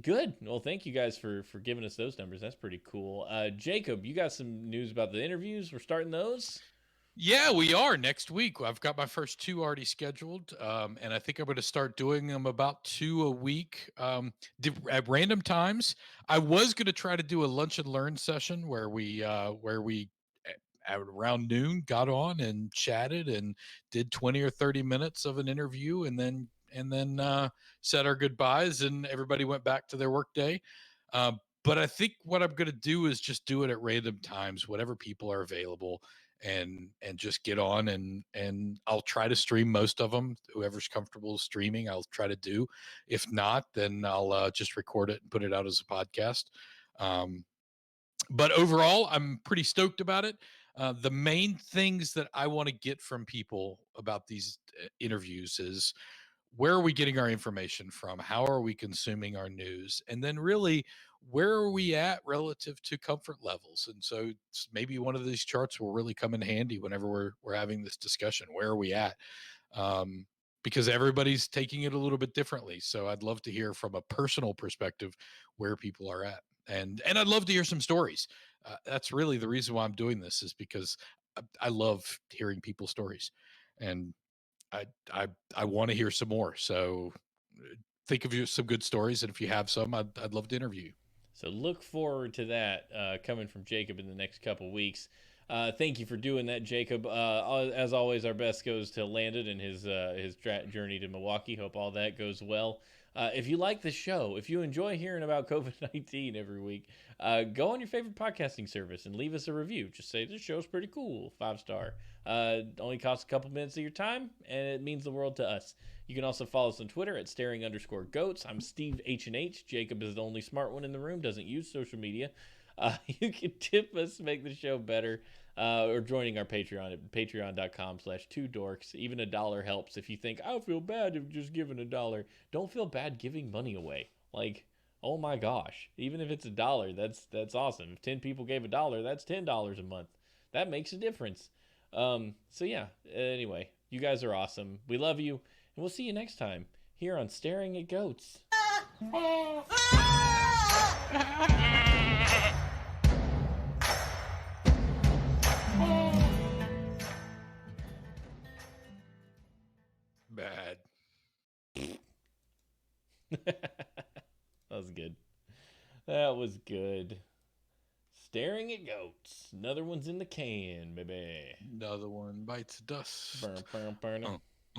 Good. Well, thank you guys for giving us those numbers. That's pretty cool. Jacob, you got some news about the interviews? We're starting those. Yeah, we are next week. I've got my first 2 already scheduled, and I think I'm going to start doing them about 2 a week at random times. I was going to try to do a lunch and learn session where we at around noon got on and chatted and did 20 or 30 minutes of an interview, and then said our goodbyes, and everybody went back to their work day. But I think what I'm going to do is just do it at random times, whatever people are available, and just get on, and I'll try to stream most of them. Whoever's comfortable streaming, I'll try to do. If not, then I'll just record it and put it out as a podcast. But overall, I'm pretty stoked about it. The main things that I want to get from people about these interviews is, where are we getting our information from? How are we consuming our news? And then really, where are we at relative to comfort levels? And so maybe one of these charts will really come in handy whenever we're having this discussion. Where are we at? Because everybody's taking it a little bit differently. So I'd love to hear from a personal perspective where people are at. And I'd love to hear some stories. That's really the reason why I'm doing this, is because I love hearing people's stories. And I want to hear some more. So think of you some good stories, and if you have some, I'd love to interview you. So look forward to that coming from Jacob in the next couple weeks. Thank you for doing that, Jacob. As always, our best goes to Landon and his journey to Milwaukee. Hope all that goes well. If you like the show, if you enjoy hearing about COVID-19 every week, go on your favorite podcasting service and leave us a review. Just say, this show's pretty cool, 5-star. Only costs a couple minutes of your time, and it means the world to us. You can also follow us on Twitter at staring_goats. I'm Steve H&H. Jacob is the only smart one in the room, doesn't use social media. You can tip us, make the show better, or joining our Patreon at patreon.com/2dorks. Even $1 helps. If you think, I feel bad if just giving $1, don't feel bad giving money away. Like, oh my gosh, even if it's $1, that's awesome. If 10 people gave $1, that's $10 a month. That makes a difference. So yeah, anyway, you guys are awesome. We love you, and we'll see you next time here on Staring at Goats. Bad. That was good. That was good. Staring at Goats. Another one's in the can, baby. Another one bites dust. Burn, burn, burn.